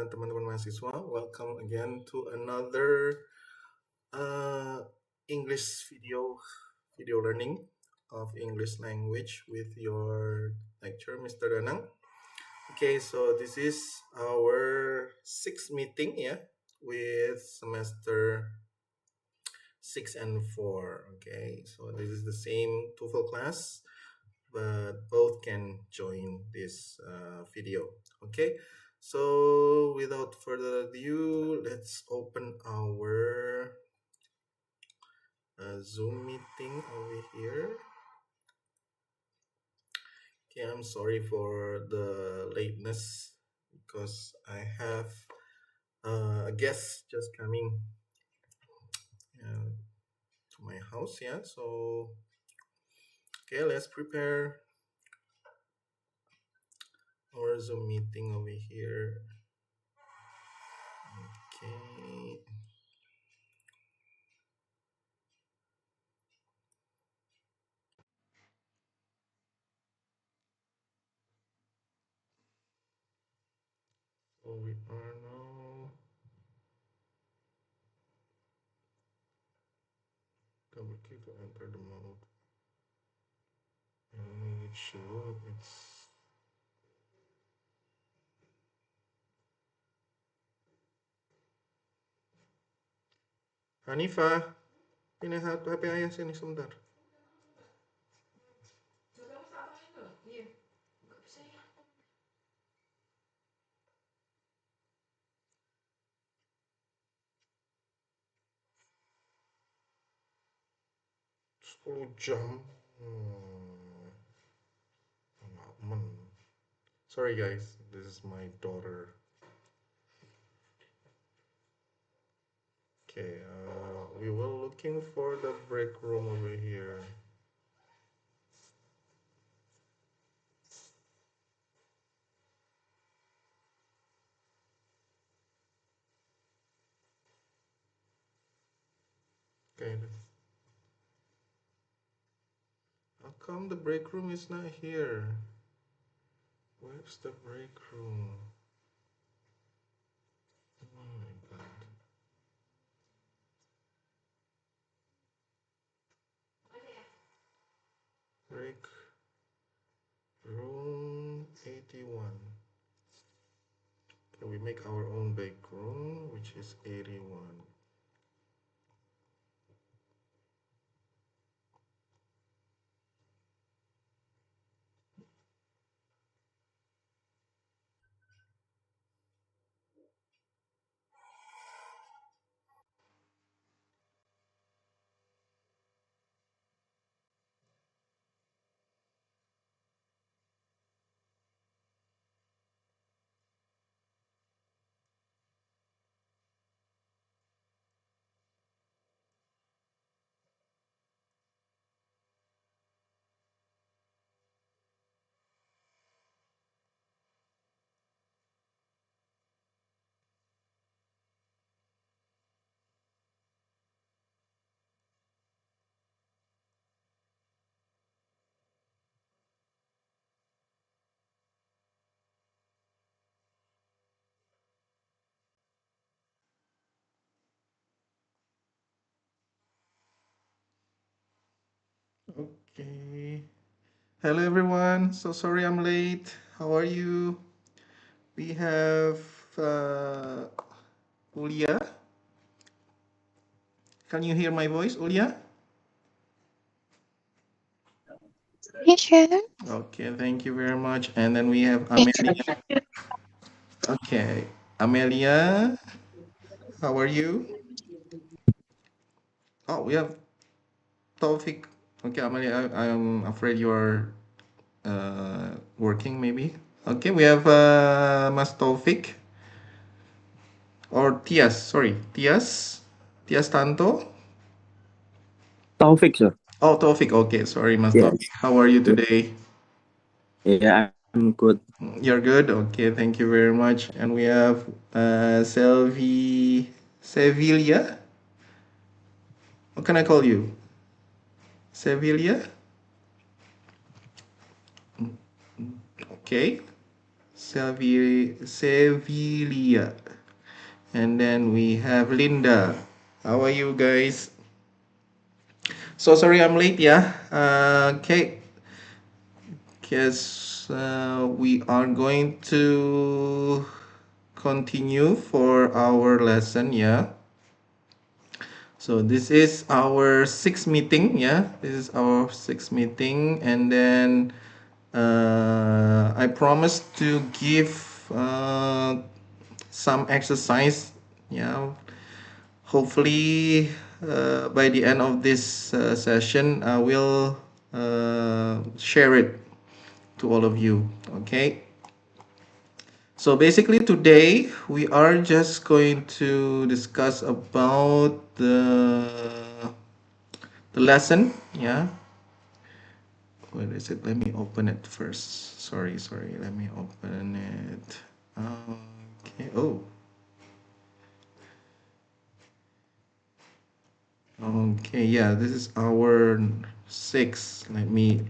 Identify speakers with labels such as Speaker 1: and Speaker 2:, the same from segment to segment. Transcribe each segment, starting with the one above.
Speaker 1: teman-teman mahasiswa. Welcome again to another uh, English video learning of English language with your lecturer, Mr. Danang. Okay, so this is our sixth meeting, with semester 6 and 4. Okay, so this is the same TOEFL class, but both can join this video. Okay, so without further ado, let's open our Zoom meeting over here. Okay, I'm sorry for the lateness because I have a guest just coming to my house. So okay, let's prepare our Zoom meeting over here. Okay. So we are now double click to enter the mode. And it show it's Hanifah, ini HP ayah sini sebentar. Sepuluh jam. Sorry guys, this is my daughter. Okay, we were looking for the break room over here. Okay. How come the break room is not here? Where's the break room? Oh my god. Break room 81. Okay, we make our own break room, which is 81. Okay. Hello everyone. So sorry I'm late. How are you? We have Ulia. Can you hear my voice, Ulia?
Speaker 2: Yes, sure.
Speaker 1: Okay, thank you very much. And then we have Amelia. Okay, Amelia, how are you? Oh, we have Taufik. Okay, Amelia, I'm afraid you are working maybe. Okay, we have Mas Taufik or Tias. Sorry, Tias Tanto.
Speaker 3: Taufik, sir.
Speaker 1: Oh, Taufik. Okay, sorry, Mas
Speaker 3: Yes.
Speaker 1: Taufik. How are you today?
Speaker 3: Yeah, I'm good.
Speaker 1: You're good. Okay, thank you very much. And we have Sevilla. What can I call you? Sevilla. Okay. Sevilla. And then we have Linda. How are you guys? So sorry I'm late, yeah. Okay. Guess we are going to continue for our lesson, yeah. So this is our sixth meeting, yeah. This is our sixth meeting, and then I promised to give some exercise, yeah. Hopefully, by the end of this session, I will share it to all of you. Okay. So basically today we are just going to discuss about the lesson, yeah. Where is it? Let me open it first. Sorry, let me open it. Okay. Okay, yeah, this is our 6. Let me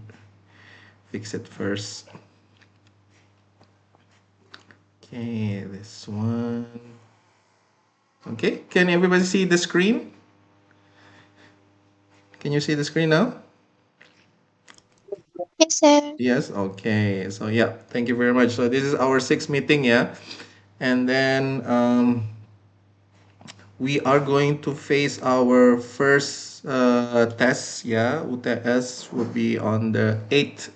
Speaker 1: fix it first. Okay, this one. Okay, can everybody see the screen? Can you see the screen now?
Speaker 2: Yes, sir.
Speaker 1: Yes, okay. So yeah, thank you very much. So this is our 6th meeting, yeah. And then we are going to face our first test, yeah. UTS will be on the 8th.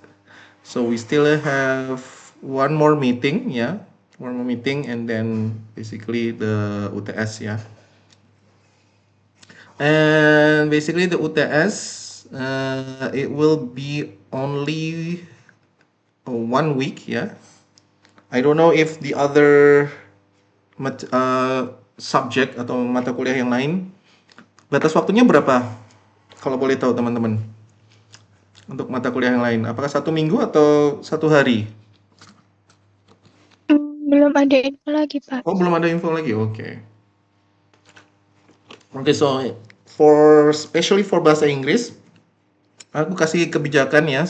Speaker 1: So we still have one more meeting, yeah. One more meeting, and then basically the UTS, yeah. And basically the UTS, it will be only 1 week, yeah. I don't know if the other subject atau mata kuliah yang lain, batas waktunya berapa? Kalau boleh tahu teman-teman. Untuk mata kuliah yang lain, apakah 1 minggu atau 1 hari?
Speaker 2: Belum ada info lagi, Pak.
Speaker 1: Oh, belum ada info lagi. Oke. Oke, so especially for bahasa Inggris, aku kasih kebijakan ya.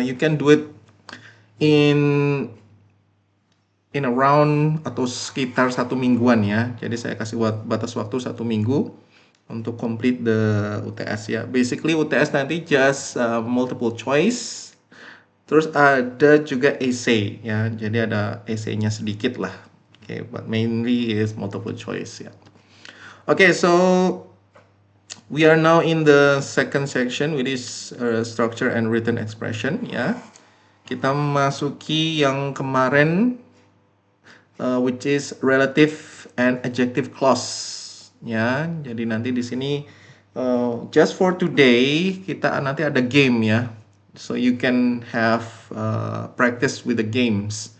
Speaker 1: You can do it in around atau sekitar 1 mingguan ya. Jadi saya kasih batas waktu 1 minggu untuk complete the UTS ya. Basically UTS nanti just multiple choice. Terus ada juga essay ya. Jadi ada essay-nya sedikit lah. Okay, but mainly is multiple choice ya. Okay, so we are now in the second section, which is structure and written expression ya. Kita masuki yang kemarin, which is relative and adjective clause ya. Jadi nanti di sini just for today kita nanti ada game ya. So you can have practice with the games.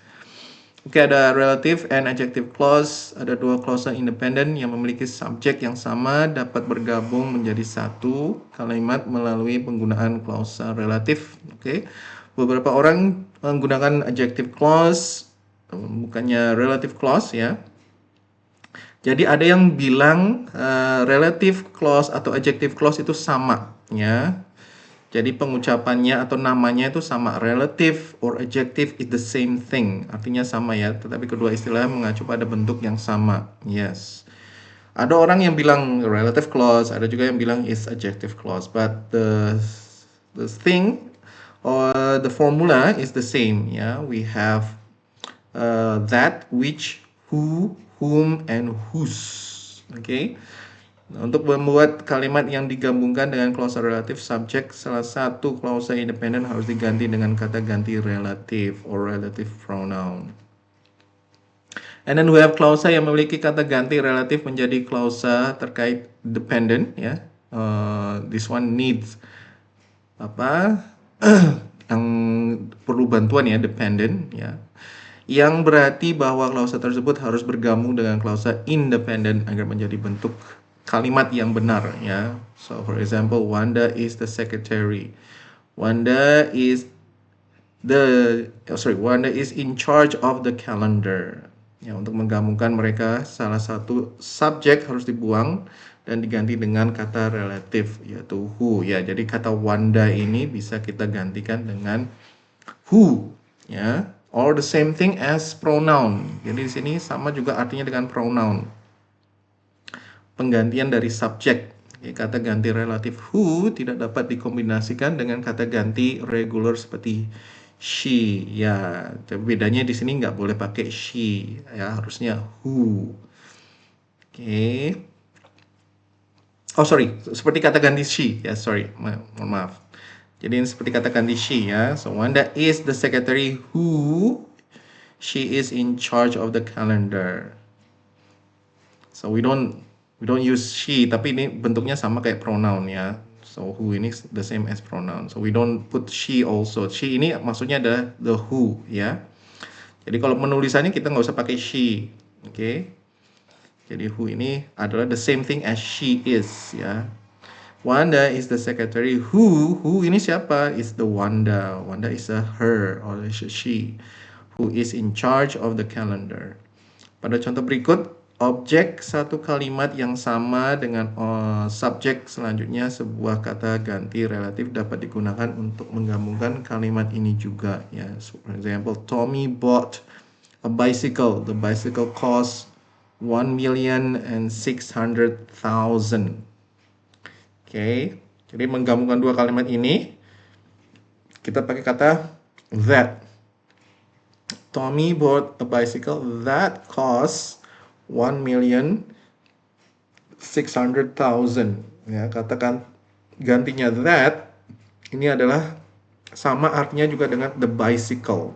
Speaker 1: Oke, ada relative and adjective clause. Ada 2 klausa independen yang memiliki subjek yang sama dapat bergabung menjadi satu kalimat melalui penggunaan klausa relatif. Oke, beberapa orang menggunakan adjective clause, bukannya relative clause ya. Jadi ada yang bilang relative clause atau adjective clause itu sama ya. Jadi pengucapannya atau namanya itu sama. Relative or adjective is the same thing. Artinya sama ya, tetapi kedua istilah mengacu pada bentuk yang sama. Yes. Ada orang yang bilang relative clause, ada juga yang bilang is adjective clause. But the thing or the formula is the same ya. We have that, which, who, whom, and whose. Okay. Untuk membuat kalimat yang digabungkan dengan klausa relatif subjek, salah satu klausa independen harus diganti dengan kata ganti relative or relative pronoun. And then we have klausa yang memiliki kata ganti relatif menjadi klausa terkait dependent ya. This one needs yang perlu bantuan ya, dependent ya. Yang berarti bahwa klausa tersebut harus bergabung dengan klausa independent agar menjadi bentuk kalimat yang benar ya. So for example, Wanda is the secretary. Wanda is in charge of the calendar. Ya, untuk menggabungkan mereka, salah satu subjek harus dibuang dan diganti dengan kata relatif yaitu who ya. Jadi kata Wanda ini bisa kita gantikan dengan who ya. or the same thing as pronoun. Jadi di sini sama juga artinya dengan pronoun. Penggantian dari subjek. Kata ganti relatif who tidak dapat dikombinasikan dengan kata ganti regular seperti she. Ya, bedanya di sini nggak boleh pakai she. Ya, harusnya who. Oke. Oh sorry, seperti kata ganti she. Ya, sorry, mohon maaf. Jadi ini seperti kata ganti she ya. So Wanda is the secretary who she is in charge of the calendar. So we don't use she, tapi ini bentuknya sama kayak pronoun ya. So who ini the same as pronoun. So we don't put she also. She ini maksudnya adalah the who ya. Jadi kalau penulisannya kita nggak usah pakai she, oke? Jadi who ini adalah the same thing as she is ya. Wanda is the secretary who ini siapa? Is the Wanda. Wanda is a her or is a she who is in charge of the calendar. Pada contoh berikut, objek satu kalimat yang sama dengan subjek selanjutnya sebuah kata ganti relatif dapat digunakan untuk menggabungkan kalimat ini juga ya. So, for example, Tommy bought a bicycle. The bicycle cost 1,600,000. Oke, jadi menggabungkan dua kalimat ini kita pakai kata that. Tommy bought a bicycle that cost 1,600,000. Ya, katakan gantinya that ini adalah sama artinya juga dengan the bicycle.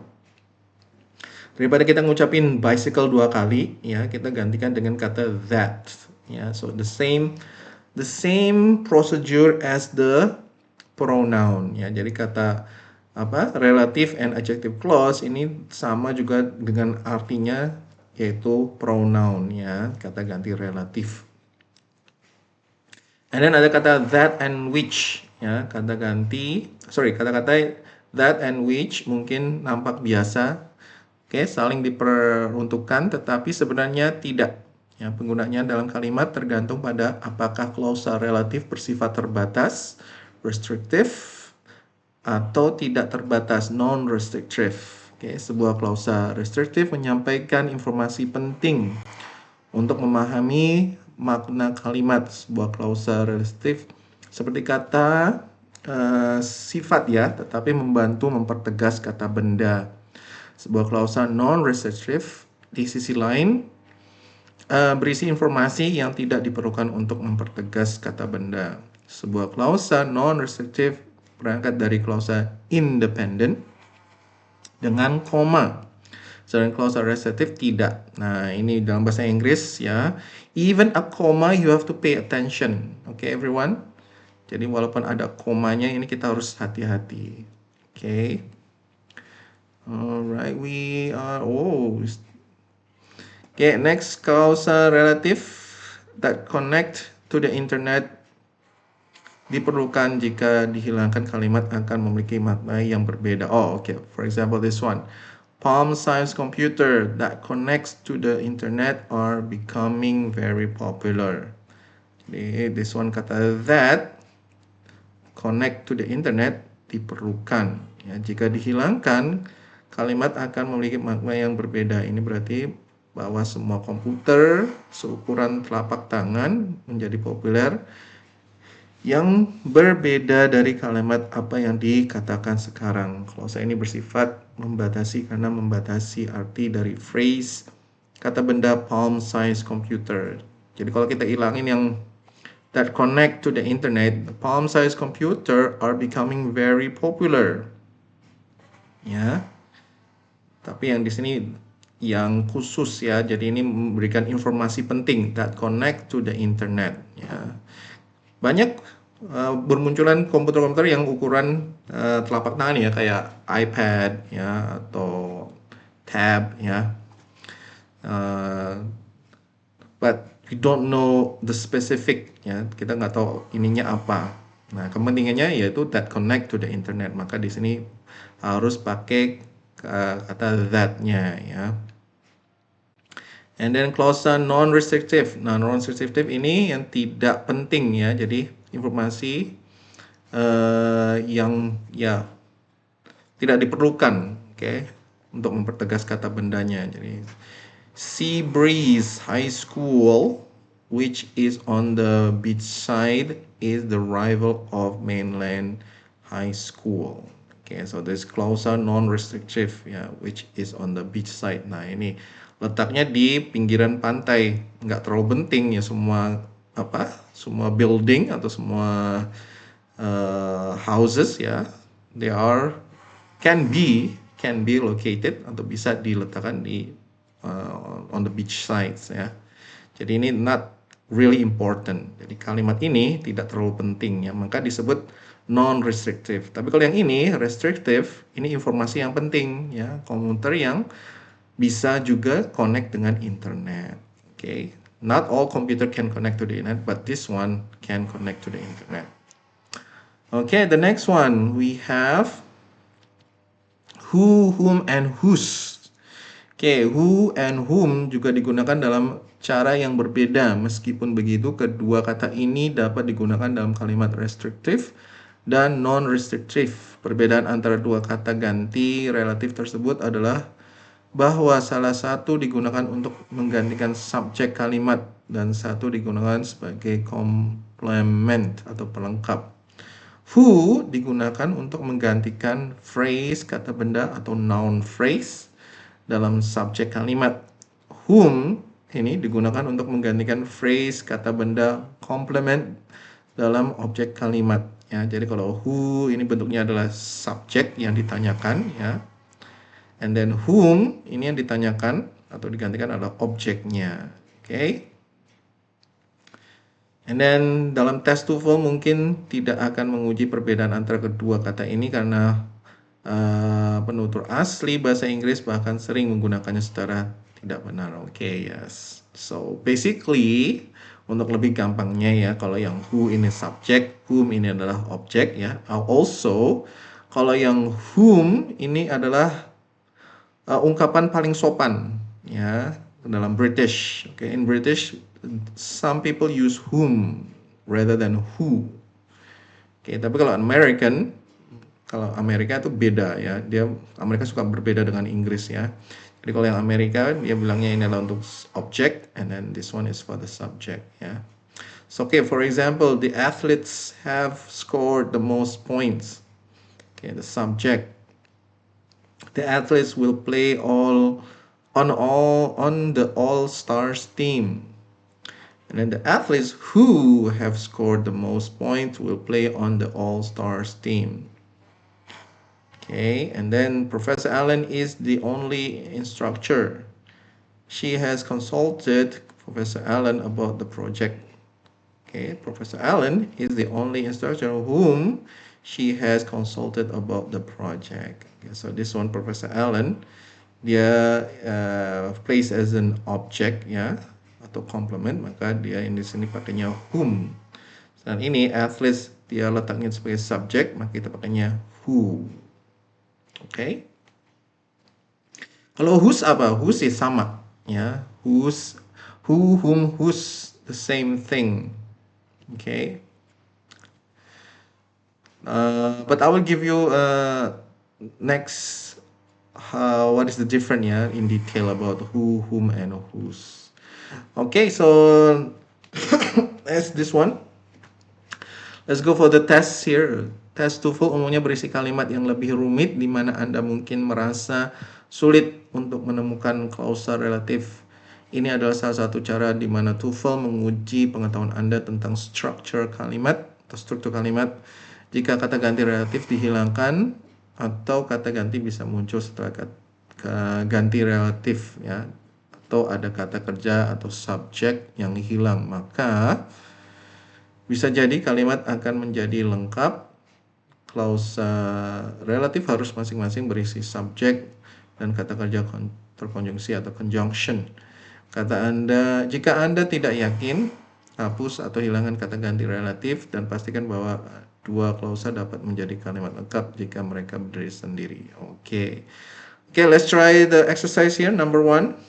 Speaker 1: Daripada kita ngucapin bicycle dua kali, ya kita gantikan dengan kata that. Ya, so the same procedure as the pronoun. Ya, jadi kata relative and adjective clause ini sama juga dengan artinya yaitu pronoun ya, kata ganti relatif. And then ada kata that and which ya, kata-kata that and which mungkin nampak biasa. Oke, saling diperuntukkan tetapi sebenarnya tidak. Ya, penggunaannya dalam kalimat tergantung pada apakah klausa relatif bersifat terbatas, restrictive, atau tidak terbatas, non-restrictive. Oke, sebuah klausa restrictive menyampaikan informasi penting untuk memahami makna kalimat. Sebuah klausa restrictive seperti kata sifat ya, tetapi membantu mempertegas kata benda. Sebuah klausa non-restrictive di sisi lain berisi informasi yang tidak diperlukan untuk mempertegas kata benda. Sebuah klausa non-restrictive berangkat dari klausa independent dengan koma. Sedangkan klausa restrictive tidak. Nah, ini dalam bahasa Inggris ya. Even a comma you have to pay attention. Okay, everyone? Jadi walaupun ada komanya ini kita harus hati-hati. Okay. Alright, we are okay, next klausa relative that connect to the internet diperlukan jika dihilangkan kalimat akan memiliki makna yang berbeda. Oh, okay. For example, this one. Palm-sized computer that connects to the internet are becoming very popular. Jadi, this one kata that connect to the internet diperlukan. Ya, jika dihilangkan, kalimat akan memiliki makna yang berbeda. Ini berarti bahwa semua komputer seukuran telapak tangan menjadi populer yang berbeda dari kalimat apa yang dikatakan sekarang. Klausa ini bersifat membatasi karena membatasi arti dari phrase kata benda palm-sized computer. Jadi kalau kita hilangin yang that connect to the internet, the palm-sized computer are becoming very popular. Ya. Tapi yang di sini yang khusus ya, jadi ini memberikan informasi penting that connect to the internet. Ya. Banyak bermunculan komputer-komputer yang ukuran telapak tangan ya, kayak iPad ya atau tab ya. But we don't know the specific ya, kita nggak tahu ininya apa. Nah, kepentingannya yaitu that connect to the internet. Maka di sini harus pakai kata that-nya ya. And then klausa non-restrictive. Nah, non-restrictive ini yang tidak penting ya. Jadi informasi yang ya tidak diperlukan. Oke. untuk mempertegas kata bendanya. Jadi Sea Breeze High School, which is on the beach side, is the rival of Mainland High School. Okay, so this clause non-restrictive, ya, which is on the beach side. Nah, ini letaknya di pinggiran pantai, nggak terlalu penting ya semua semua building atau semua houses ya, they can be located atau bisa diletakkan di on the beach sides ya. Jadi ini not really important. Jadi kalimat ini tidak terlalu penting ya, maka disebut non-restrictive. Tapi kalau yang ini restrictive, ini informasi yang penting ya, komputer yang bisa juga connect dengan internet. Okay, not all computer can connect to the internet, but this one can connect to the internet. Okay, the next one we have who, whom, and whose. Okay, who and whom juga digunakan dalam cara yang berbeda. Meskipun begitu, kedua kata ini dapat digunakan dalam kalimat restrictive dan non-restrictive. Perbedaan antara dua kata ganti relatif tersebut adalah bahwa salah satu digunakan untuk menggantikan subjek kalimat dan satu digunakan sebagai komplement atau pelengkap. Who digunakan untuk menggantikan phrase, kata benda atau noun phrase dalam subjek kalimat. Whom ini digunakan untuk menggantikan phrase, kata benda, complement dalam objek kalimat. Ya, jadi kalau who ini bentuknya adalah subjek yang ditanyakan ya. And then whom ini yang ditanyakan atau digantikan adalah objeknya. Okay. And then dalam tes TOEFL mungkin tidak akan menguji perbedaan antara kedua kata ini karena penutur asli bahasa Inggris bahkan sering menggunakannya secara tidak benar. Okay, yes. So basically untuk lebih gampangnya ya, kalau yang who ini subjek, whom ini adalah objek ya. Also kalau yang whom ini adalah ungkapan paling sopan ya dalam British. Okay, in British some people use whom rather than who. Okay, tapi kalau American, kalau Amerika itu beda ya. Amerika suka berbeda dengan Inggris ya. Jadi kalau yang Amerika dia bilangnya ini adalah untuk object and then this one is for the subject ya. So okay, for example, the athletes have scored the most points. Okay, the subject. The athletes will play on the All-Stars team. And then the athletes who have scored the most points will play on the All-Stars team. Okay, and then Professor Allen is the only instructor. She has consulted Professor Allen about the project. Okay, Professor Allen is the only instructor whom she has consulted about the project. Okay, so this one Professor Allen, dia placed as an object ya atau complement, maka dia di sini pakainya whom. Dan ini athletes dia letaknya sebagai subject, maka kita pakainya who. Okay. Kalau whose apa? Whose is sama ya. Whose, who, whom, whose the same thing. Okay. But I will give you next what is the difference ya in detail about who, whom, and whose. Okay, so that's this one. Let's go for the test here. Tes TOEFL umumnya berisi kalimat yang lebih rumit di mana Anda mungkin merasa sulit untuk menemukan klausa relatif. Ini adalah salah satu cara di mana TOEFL menguji pengetahuan Anda tentang struktur kalimat atau struktur kalimat. Jika kata ganti relatif dihilangkan atau kata ganti bisa muncul setelah kata ganti relatif ya, atau ada kata kerja atau subjek yang hilang, maka bisa jadi kalimat akan menjadi lengkap. Klausa relatif harus masing-masing berisi subjek dan kata kerja terkonjungsi atau conjunction. Jika Anda tidak yakin, hapus atau hilangkan kata ganti relatif dan pastikan bahwa dua klausa dapat menjadi kalimat lengkap jika mereka berdiri sendiri. Okay, let's try the exercise here. Number 1,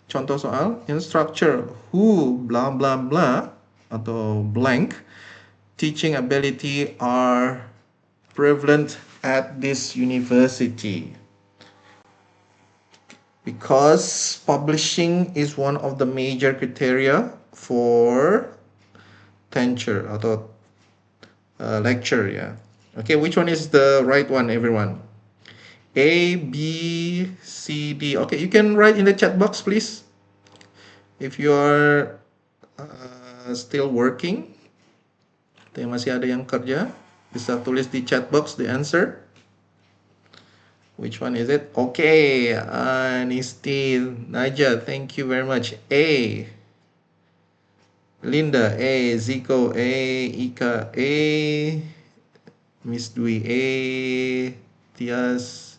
Speaker 1: contoh soal. In structure, who blah blah blah atau blank teaching ability are prevalent at this university. because publishing is one of the major criteria for tenure atau lecture ya. Okay, which one is the right one, everyone? A, B, C, D. Okay, you can write in the chat box, please. If you are still working, masih ada yang kerja, bisa tulis di chat box the answer. Which one is it? Okay, Nistin, Naja, thank you very much. A. Linda, A. Zico, A. Ika, A. Miss Dwi, A. Tias,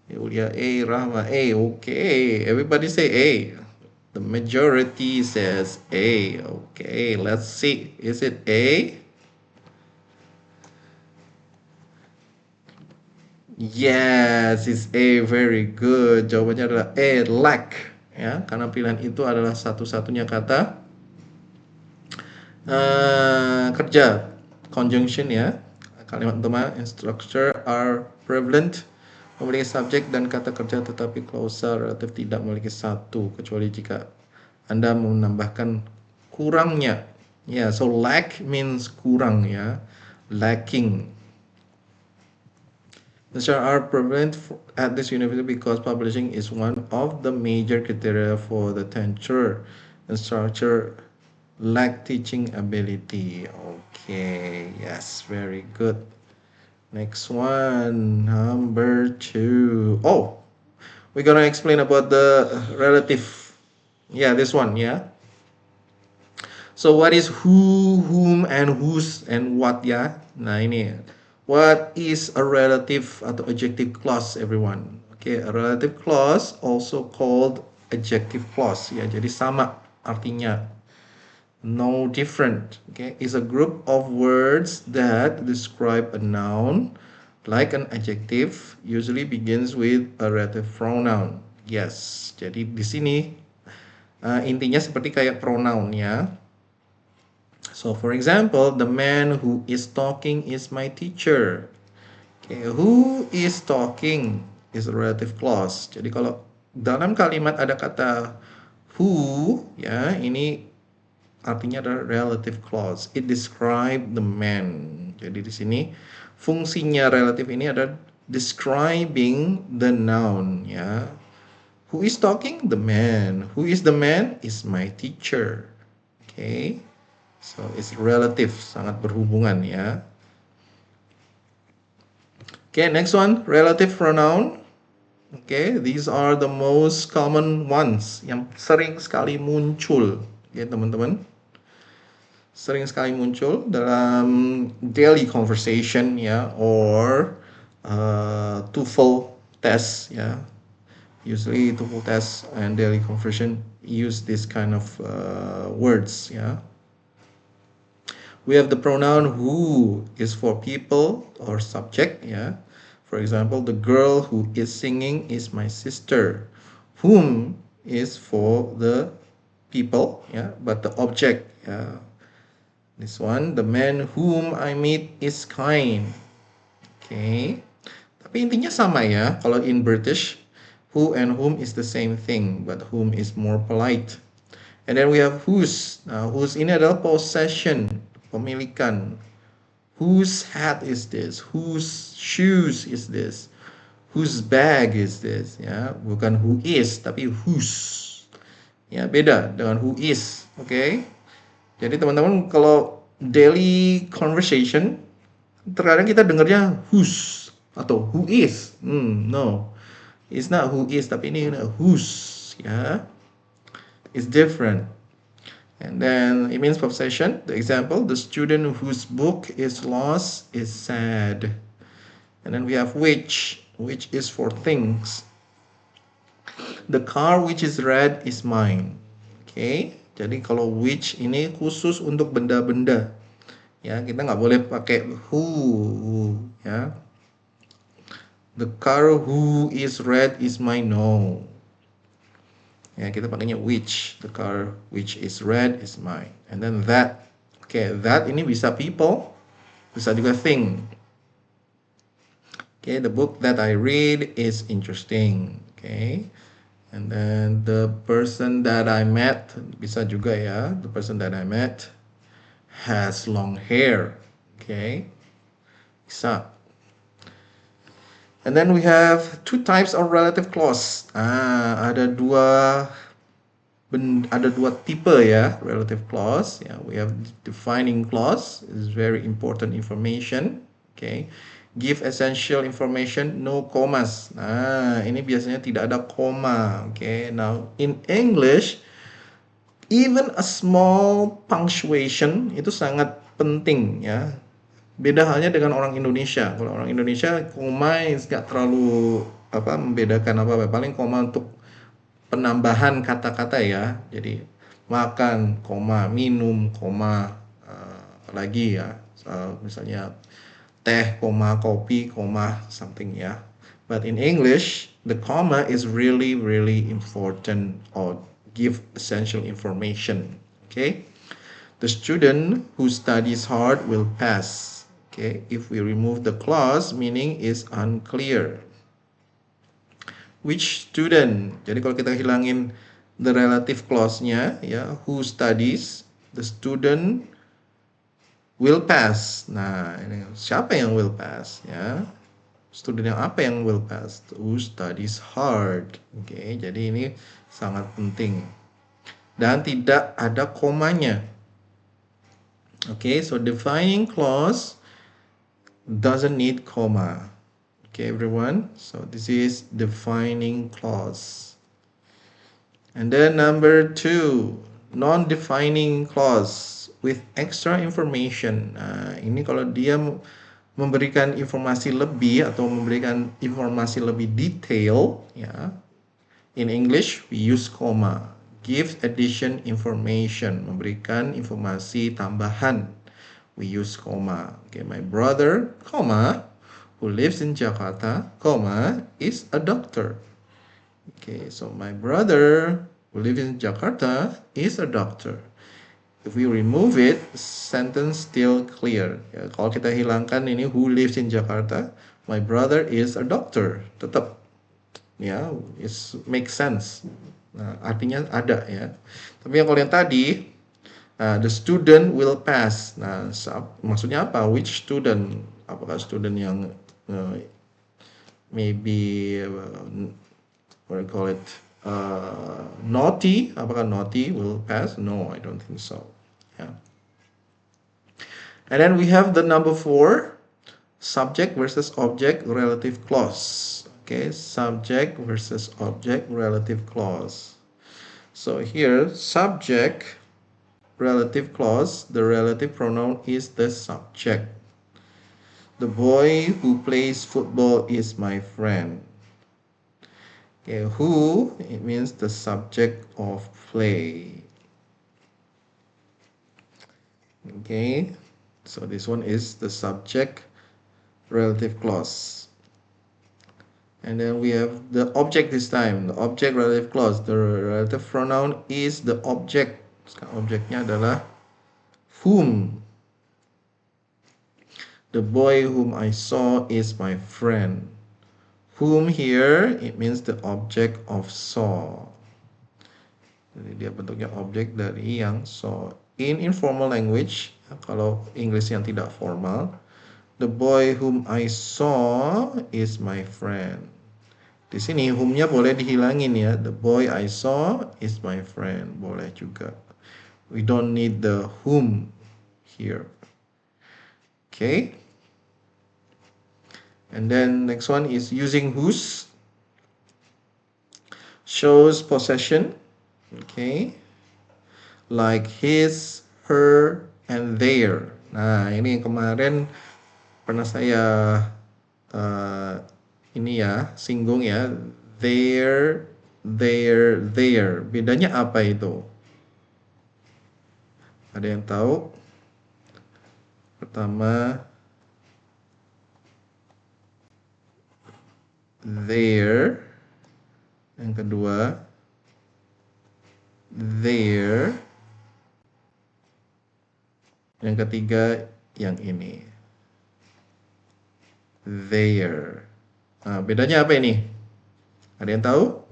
Speaker 1: Yulia, A. Rahma, A. Okay, everybody say A. The majority says A. Okay, let's see. Is it A? Yes, it's A. Very good. Jawabannya adalah A. Lack. Ya, karena pilihan itu adalah satu-satunya kata kerja. Conjunction ya. Kalimat utama and structure are prevalent, memiliki subjek dan kata kerja, tetapi clausa relatif tidak memiliki satu, kecuali jika Anda menambahkan kurangnya. Ya, so lack means kurang ya. Lacking. These are prevalent at this university because publishing is one of the major criteria for the tenure. And structure lack teaching ability. Okay, yes, very good. Next one, number 2. Oh, we're gonna explain about the relative. Yeah, this one, yeah. So what is who, whom, and whose, and what ya? Nah ini. What is a relative atau adjective clause, everyone? Okay, a relative clause also called adjective clause. Ya, jadi sama artinya. No different. Okay, is a group of words that describe a noun, like an adjective, usually begins with a relative pronoun. Yes, jadi di sini intinya seperti kayak pronoun ya. So for example, the man who is talking is my teacher. Okay, who is talking is a relative clause. Jadi kalau dalam kalimat ada kata who, ya ini artinya adalah relative clause. It describe the man. Jadi di sini fungsinya relative ini adalah describing the noun, ya. Who is talking? The man. Who is the man? Is my teacher. Okay. So it's relative, sangat berhubungan ya. Okay, next one, relative pronoun. Okay, these are the most common ones yang sering sekali muncul, ya teman-teman. Sering sekali muncul dalam daily conversation ya, or TOEFL test ya. Usually TOEFL test and daily conversation use this kind of words ya. We have the pronoun who is for people or subject, yeah. For example, the girl who is singing is my sister. Whom is for the people, yeah, but the object, yeah. This one, the man whom I meet is kind. Okay. Tapi intinya sama ya. Kalau in British, who and whom is the same thing, but whom is more polite. And then we have whose. Now, whose ini adalah possession. Pemilikan. Whose hat is this? Whose shoes is this? Whose bag is this? Ya, bukan who is, tapi whose. Ya, beda dengan who is. Oke. Okay? Jadi teman-teman kalau daily conversation terkadang kita dengarnya whose atau who is. No. It's not who is, tapi ini whose, ya. It's different. And then it means possession. The example, the student whose book is lost is sad. And then we have which is for things. The car which is red is mine. Okay, jadi kalau which ini khusus untuk benda-benda. Ya, kita nggak boleh pakai who. Ya, the car who is red is mine. No. Ya, kita pakainya which. The car which is red is mine. And then that. Okay, that ini bisa people, bisa juga thing. Okay, the book that I read is interesting. Okay, And then the person that I met, bisa juga ya, the person that I met has long hair. Okay, bisa. And then we have two types of relative clause. Ada dua tipe ya relative clause. Yeah, we have defining clause. Is very important information. Okay, give essential information, no commas. Nah, ini biasanya tidak ada koma. Okay, now in English, even a small punctuation itu sangat penting ya. Beda halnya dengan orang Indonesia. Kalau orang Indonesia koma nggak terlalu membedakan apa-apa. Paling koma untuk penambahan kata-kata ya. Jadi makan, koma, minum, koma, lagi ya. Misalnya teh, koma, kopi, koma, something ya. But in English, the comma is really, really important or give essential information. Okay. The student who studies hard will pass. Okay, if we remove the clause, meaning is unclear. Which student? Jadi kalau kita hilangin the relative clause-nya, ya, who studies, the student will pass. Nah, ini siapa yang will pass? Ya, student yang apa yang will pass? Who studies hard. Oke, jadi ini sangat penting. Dan tidak ada komanya. Okay, so defining clause doesn't need comma. Okay, everyone. So this is defining clause. And then number 2, non-defining clause with extra information. Nah, ini kalau dia memberikan informasi lebih atau memberikan informasi lebih detail, ya. In English, we use comma. Give addition information, memberikan informasi tambahan. We use comma. Okay, my brother, comma, who lives in Jakarta, comma, is a doctor. Okay, so my brother who lives in Jakarta is a doctor. If we remove it, sentence still clear. Ya, kalau kita hilangkan ini who lives in Jakarta, my brother is a doctor. Tetap, ya, it makes sense. Nah, artinya ada ya. Tapi kalau yang tadi, the student will pass. Nah, maksudnya apa? Which student? Apakah student yang maybe what do you call it? Naughty? Apakah naughty will pass? No, I don't think so. Yeah. And then we have the number 4, subject versus object relative clause. Okay, subject versus object relative clause. So here, subject relative clause, the relative pronoun is the subject. The boy who plays football is my friend. Okay, who, it means the subject of play. Okay, so this one is the subject relative clause. And then we have the object this time, the object relative clause. The relative pronoun is the object. Objeknya adalah whom. The boy whom I saw is my friend. Whom here, it means the object of saw. Jadi dia bentuknya objek dari yang saw. In informal language, kalau English yang tidak formal, the boy whom I saw is my friend. Di sini whom-nya boleh dihilangin ya. The boy I saw is my friend. Boleh juga. We don't need the whom here. Okay. And then next one is using whose. Shows possession. Okay. Like his, her, and their. Nah, ini yang kemarin pernah saya singgung ya. Their. Bedanya apa itu? Ada yang tahu? Pertama, their. Yang kedua, their. Yang ketiga, yang ini. Their. Nah, bedanya apa ini? Ada yang tahu?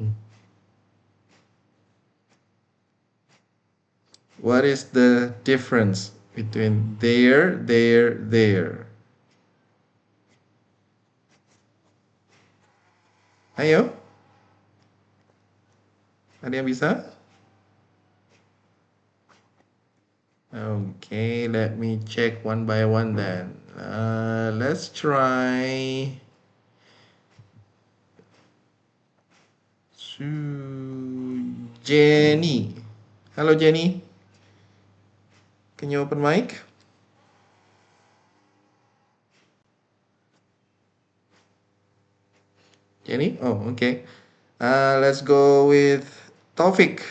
Speaker 1: What is the difference between there? Ayo. Ada yang bisa? Okay, let me check one by one then. Let's try Jenny. Hello, Jenny. Can you open mic? Jenny? Oh, okay. Let's go with Taufik.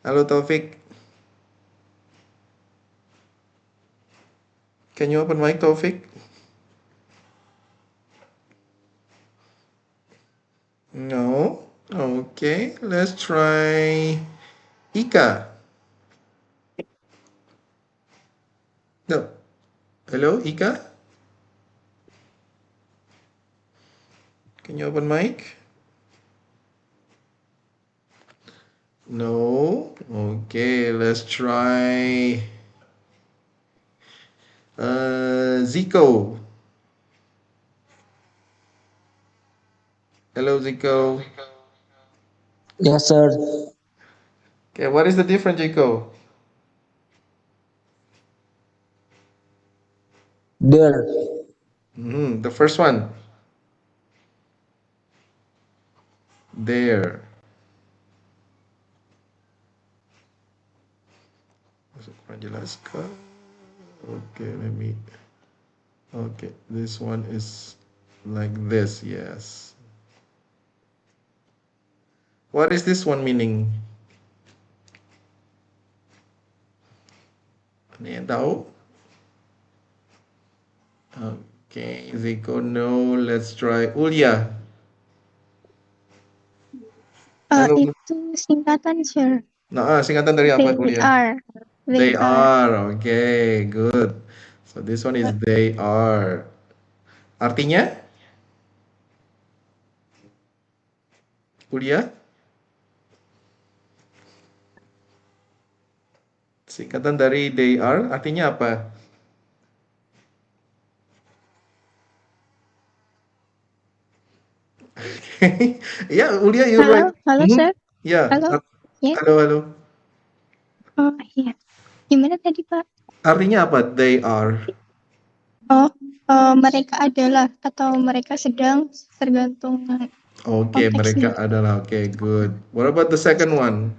Speaker 1: Hello, Taufik. Can you open mic, Taufik? No. Okay, let's try Ika. No. Hello, Ika? Can you open mic? No. Okay, let's try Zico. Hello, Zico.
Speaker 4: Yes, sir.
Speaker 1: Okay, what is the difference, Zico?
Speaker 4: There.
Speaker 1: The first one. There. Kurang jelas kah? Okay, let me. Okay, this one is like this. Yes. What is this one meaning? Ada yang tahu? Okay, Zico, no. Let's try Ulia. Hello.
Speaker 2: Itu singkatan, sir.
Speaker 1: Nah, singkatan dari apa,
Speaker 2: They
Speaker 1: Ulia?
Speaker 2: are.
Speaker 1: They are. Okay, good. So this one is they are. Artinya? Ulia? Singkatan dari they are artinya apa? Okay. Yeah, Ulia, you're right.
Speaker 2: Halo,
Speaker 1: Mhm.
Speaker 2: sir.
Speaker 1: Yeah.
Speaker 2: Halo. Ya.
Speaker 1: Halo.
Speaker 2: Oh, iya. Gimana tadi, Pak?
Speaker 1: Artinya apa? They are.
Speaker 2: Oh, mereka adalah atau mereka sedang, tergantung
Speaker 1: Okay, mereka
Speaker 2: konteksnya.
Speaker 1: adalah. Okay, good. What about the second one?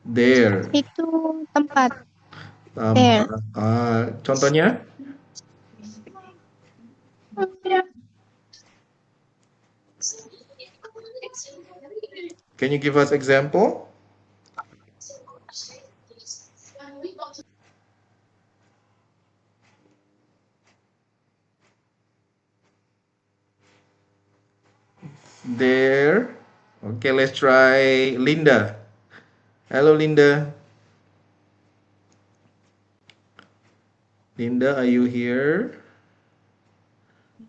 Speaker 1: There.
Speaker 2: Itu tempat. There.
Speaker 1: Contohnya? Can you give us example? There. Okay, let's try Linda. Hello, Linda. Linda, are you here?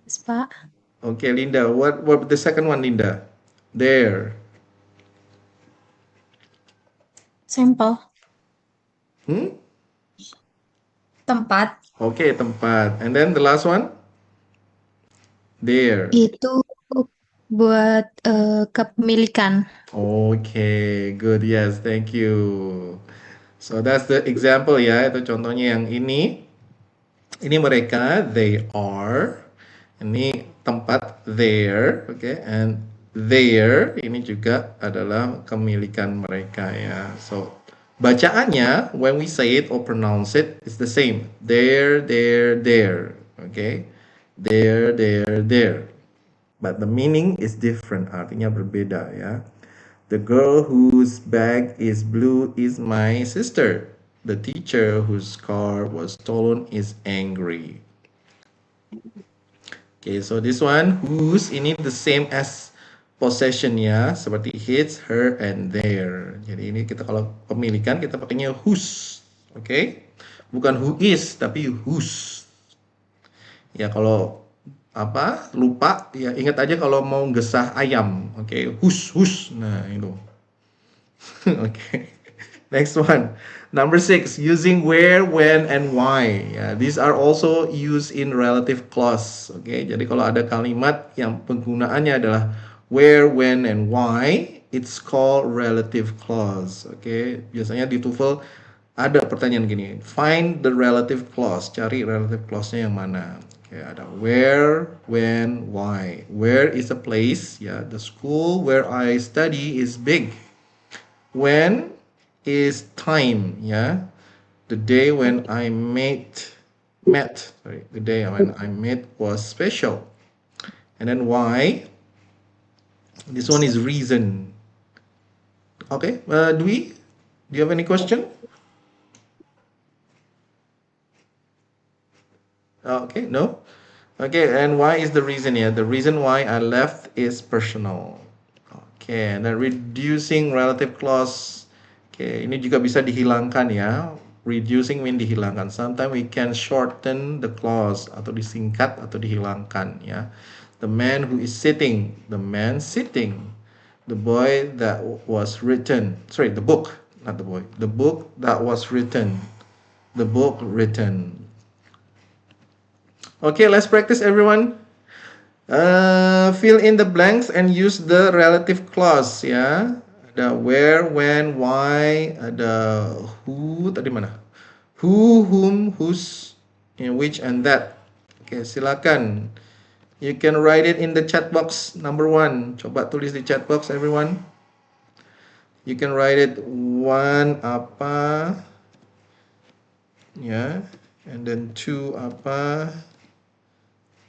Speaker 5: Yes, Pak.
Speaker 1: Okay, Linda. What the second one, Linda? There.
Speaker 5: Sampel. Tempat.
Speaker 1: Okay, tempat. And then the last one? There.
Speaker 5: Itu buat kepemilikan.
Speaker 1: Okay, good. Yes, thank you. So that's the example ya. Itu contohnya yang ini. Ini mereka, they are. Ini tempat there, okay, and there ini juga adalah kepemilikan mereka ya. So bacaannya when we say it or pronounce it is the same. There, okay. There. But the meaning is different. Artinya berbeda ya. The girl whose bag is blue is my sister. The teacher whose car was stolen is angry. Okay, so this one, whose, ini the same as possession ya, seperti his, her, and their. Jadi ini kita kalau pemilikan kita pakainya whose, okay? Bukan who is, tapi whose. Ya kalau apa lupa ya ingat aja kalau mau gesah ayam, okay? Whose, nah itu. Okay. Next one. Number 6, using where, when, and why. Ya, these are also used in relative clause. Oke, jadi kalau ada kalimat yang penggunaannya adalah where, when, and why, it's called relative clause. Oke, biasanya di TOEFL ada pertanyaan gini, find the relative clause, cari relative clause-nya yang mana. Oke, ada where, when, why. Where is a place, ya, the school where I study is big. When is time, ya. The day when I the day when I met was special. And then why? This one is reason. Okay, Dwi, do you have any question? Okay, no? Okay, and why is the reason here? The reason why I left is personal. Okay, and then reducing relative clause. Okay, ini juga bisa dihilangkan ya. Reducing mean dihilangkan. Sometimes we can shorten the clause atau disingkat atau dihilangkan ya. The man who is sitting, the man sitting. The boy that was written, sorry, the book, not the boy. The book that was written. The book written. Okay, let's practice everyone. Fill in the blanks and use the relative clause ya. Ada where, when, why, ada who, tadi mana? Who, whom, whose, which, and that. Oke, silakan. You can write it in the chat box number 1. Coba tulis di chat box everyone. You can write it 1 apa, ya, and then 2 apa,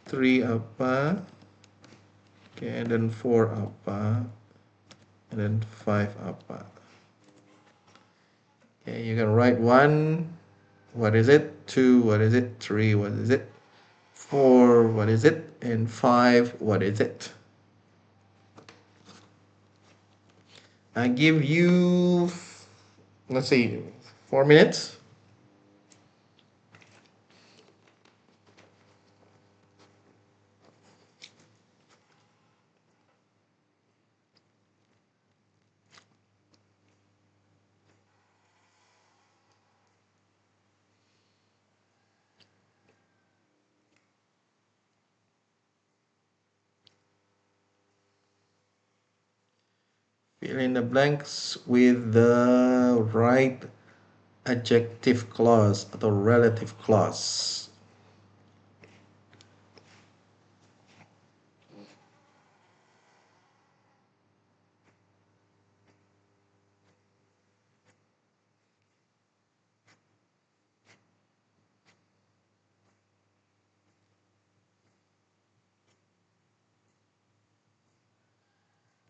Speaker 1: 3 apa, okay, and then 4 apa, and then 5 apa. Okay, you can write 1, what is it? 2, what is it? 3, what is it? 4, what is it? And 5, what is it? I give you, let's see, 4 minutes. Fill in the blanks with the right adjective clause atau relative clause.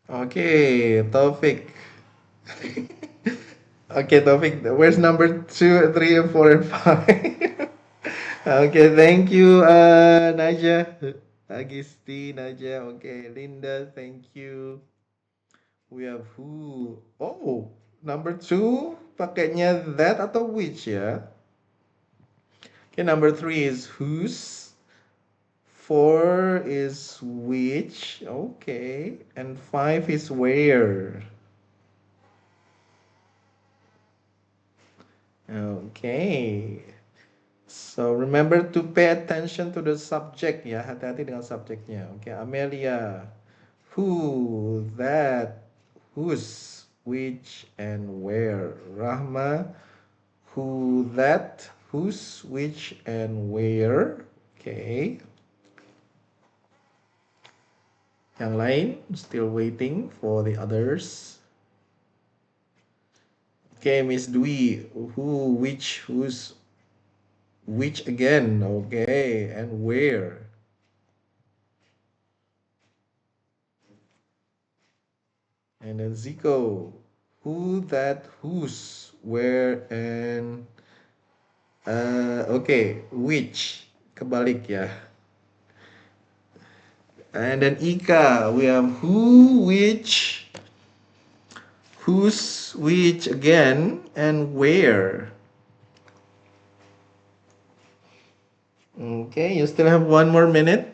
Speaker 1: Okay, Taufik. Okay, Taufik, where's number 2, 3, and 4, and 5? Okay, thank you, Naja. Agisti, Naja. Okay, Linda, thank you. We have who. Oh, number 2, pakainya that atau which ya? Okay, number 3 is whose. 4 is which, okay, and 5 is where. Okay, so remember to pay attention to the subject ya, hati-hati dengan subjeknya. Okay, Amelia, who, that, whose, which, and where. Rahma, who, that, whose, which, and where. Okay. Yang lain, still waiting for the others. Okay, Miss Dwi, who, which, whose, which again, okay, and where. And then Zico, who, that, whose, where, and okay, which, kebalik ya. And then Ika, we have who, which, whose, which again, and where. Okay, you still have 1 more minute.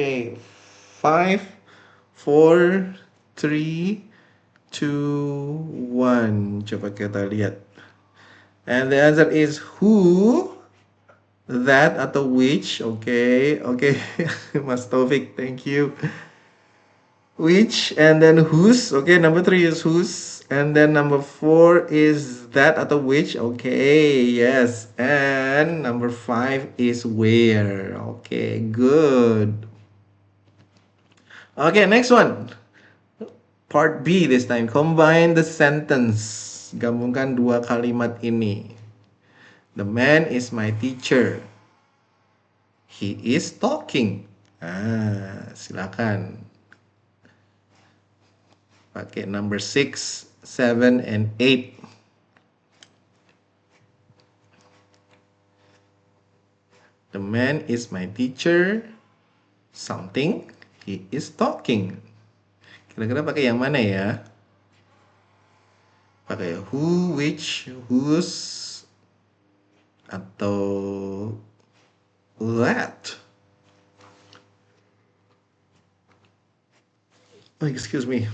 Speaker 1: Okay, 5, 4, 3, 2, 1. Coba kita lihat. And the answer is who, that atau which. Okay, okay. Mas Taufik, thank you. Which and then whose. Okay, number 3 is whose, and then number 4 is that atau which. Okay, yes, and number 5 is where. Okay, good. Okay, next one, part B this time. Combine the sentence. Gabungkan dua kalimat ini. The man is my teacher. He is talking. Silakan pakai number 6, 7, and 8. The man is my teacher. Something. He is talking. Kira-kira pakai yang mana ya? Pakai who, which, whose, atau that? Oh, excuse me.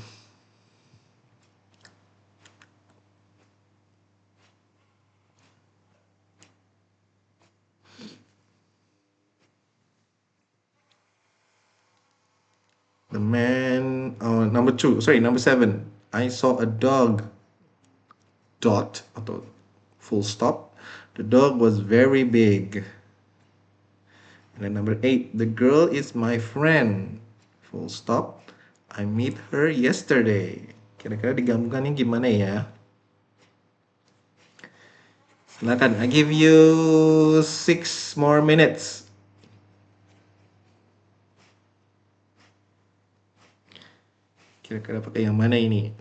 Speaker 1: The man, number 2, sorry, number 7. I saw a dog. Dot atau full stop. The dog was very big. And then number 8. The girl is my friend. Full stop. I meet her yesterday. Kira-kira digabungkannya gimana ya? Silakan. I give you 6 more minutes. Kira-kira pakai yang mana ini?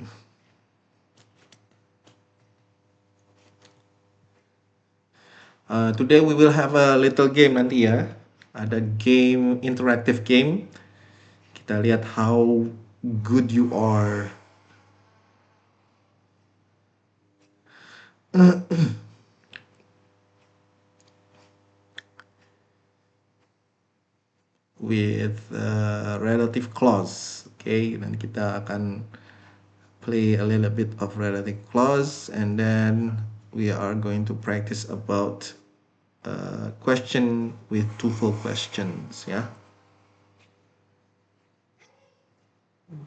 Speaker 1: Today we will have a little game nanti ya. Ada game, interactive game. Kita lihat how good you are. With relative clause. Okay, dan kita akan play a little bit of relative clause, and then we are going to practice about question with TOEFL questions, yeah.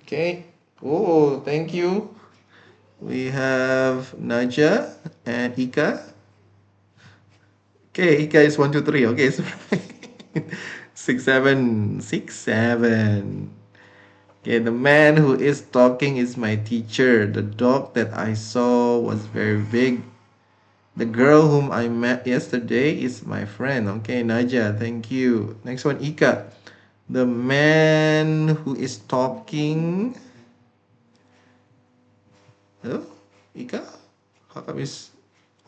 Speaker 1: Okay. Oh, thank you. We have Naja and Ika. Okay, Ika is 1, 2, 3. Okay, so 6, 7, 6, 7. Okay, the man who is talking is my teacher. The dog that I saw was very big. The girl whom I met yesterday is my friend. Okay, Naja, thank you. Next one, Ika. The man who is talking. Oh, Ika? How come it's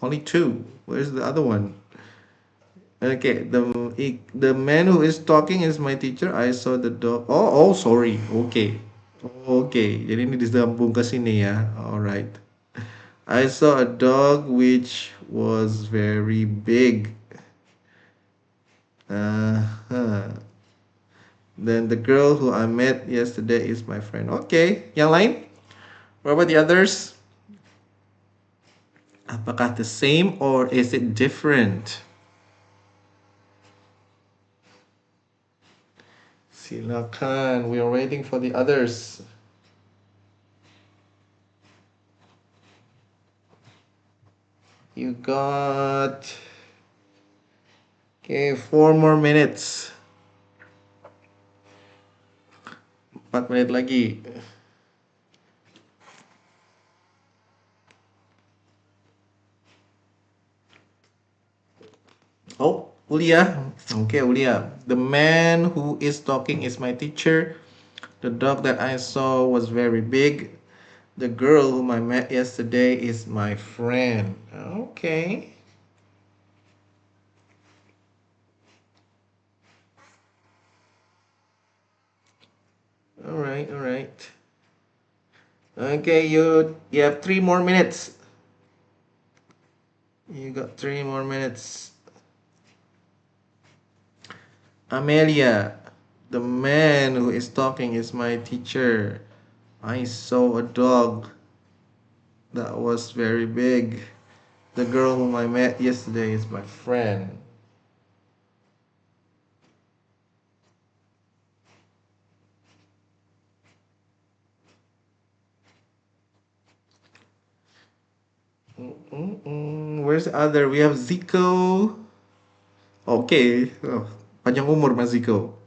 Speaker 1: only 2? Where's the other one? Okay, the man who is talking is my teacher. I saw the dog. Oh, sorry. Okay. Okay, jadi ini disambung ke sini ya. Alright. I saw a dog which was very big. Then the girl who I met yesterday is my friend. Okay, yang lain? What about the others? Apakah the same or is it different? Silakan, we are waiting for the others. You got 4 more minutes. 4 menit lagi. Oh, Ulia. Okay, Ulia. The man who is talking is my teacher. The dog that I saw was very big. The girl whom I met yesterday is my friend. Okay. All right. Okay, you have 3 more minutes. You got 3 more minutes. Amelia, The man who is talking is my teacher. I saw a dog that was very big. The girl whom I met yesterday is my friend. Where's the other? We have Zico. Okay. Oh, panjang umur Mas Zico.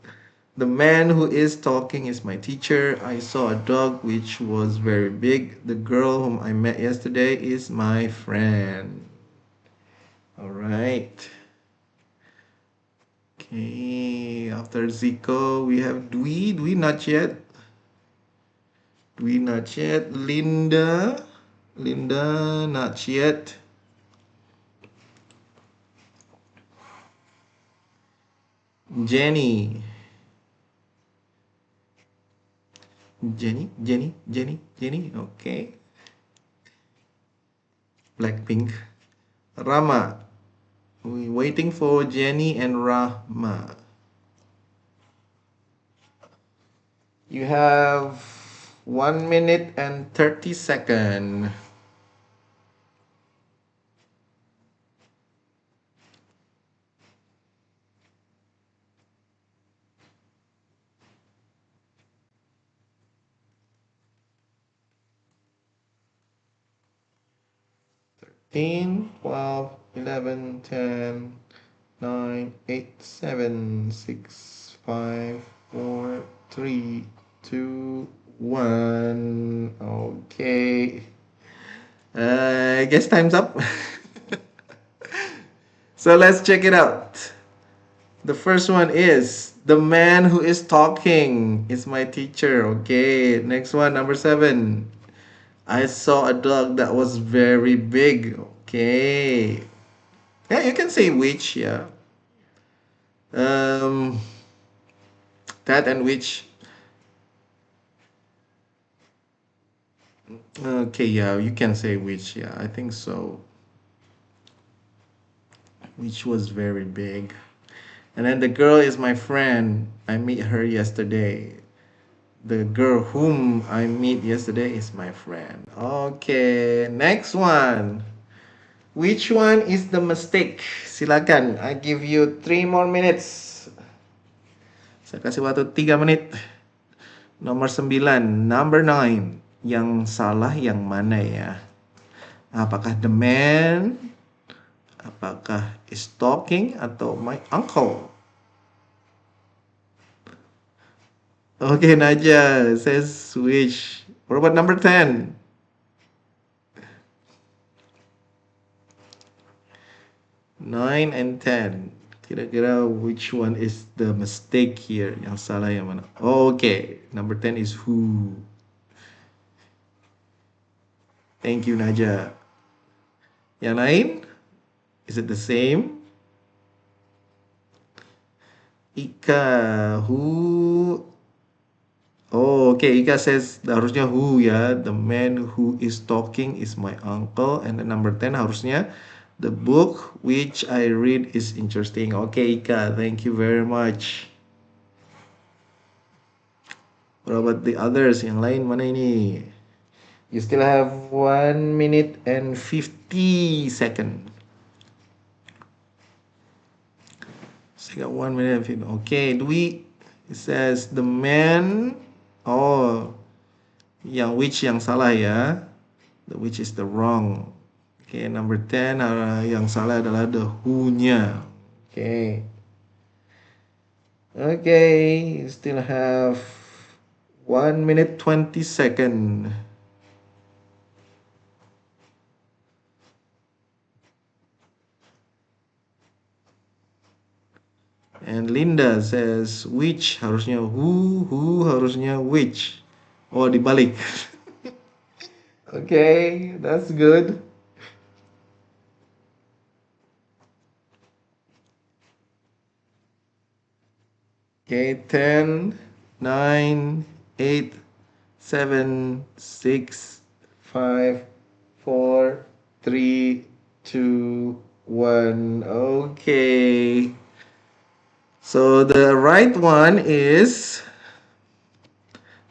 Speaker 1: The man who is talking is my teacher. I saw a dog which was very big. The girl whom I met yesterday is my friend. All right. Okay, after Zico, we have Dwi. Dwi not yet. Dwi not yet. Linda. Linda not yet. Jenny. Jenny. Okay. Blackpink. Rama. We waiting for Jenny and Rama. You have 1 minute and 30 seconds. Ten, 12, 11, 10, 9, 8, 7, 6, 5, 4, 3, 2, 1. Okay. I guess time's up. So let's check it out. The first one is the man who is talking is my teacher. Okay. Next one, number 7. I saw a dog that was very big. Okay. Yeah, you can say which, yeah. That and which. Okay, yeah, you can say which, yeah, I think so. Which was very big. And then the girl is my friend. I meet her yesterday. The girl whom I meet yesterday is my friend. Okay, next one. Which one is the mistake? Silakan, I give you 3 more minutes. Saya kasih waktu 3 menit. Nomor 9, number 9. Yang salah yang mana ya? Apakah the man? Apakah is talking atau my uncle? Okay, Naja says which. What about number 10? Nine and 10. Kira-kira which one is the mistake here? Yang salah yang mana? Okay, number 10 is who. Thank you, Naja. Yang lain? Is it the same? Ika, who? Oh, okay. Ika says harusnya who ya. The man who is talking is my uncle. And then number 10 harusnya the book which I read is interesting. Okay, Ika. Thank you very much. What about the others? Yang lain mana ini? You still have 1 minute and 50 seconds. So I got 1 minute and 50. Okay, Dwi. It says the man. Oh, yang which yang salah ya. The which is the wrong. Okay, number 10 yang salah adalah the who-nya. Okay. Okay, you still have 1 minute 20 seconds. And Linda says which harusnya who harusnya which. Oh, dibalik. Okay, that's good. Okay, 10, 9, 8, 7, 6, 5, 4, 3, 2, 1. Okay. So the right one is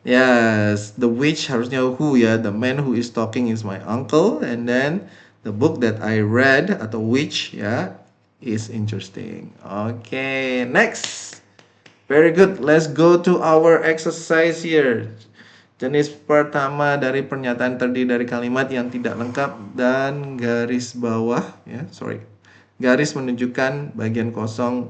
Speaker 1: yes, the which harusnya who ya. The man who is talking is my uncle, and then the book that I read atau which ya is interesting. Okay, next. Very good. Let's go to our exercise here. Jenis pertama dari pernyataan terdiri dari kalimat yang tidak lengkap dan garis bawah ya, garis menunjukkan bagian kosong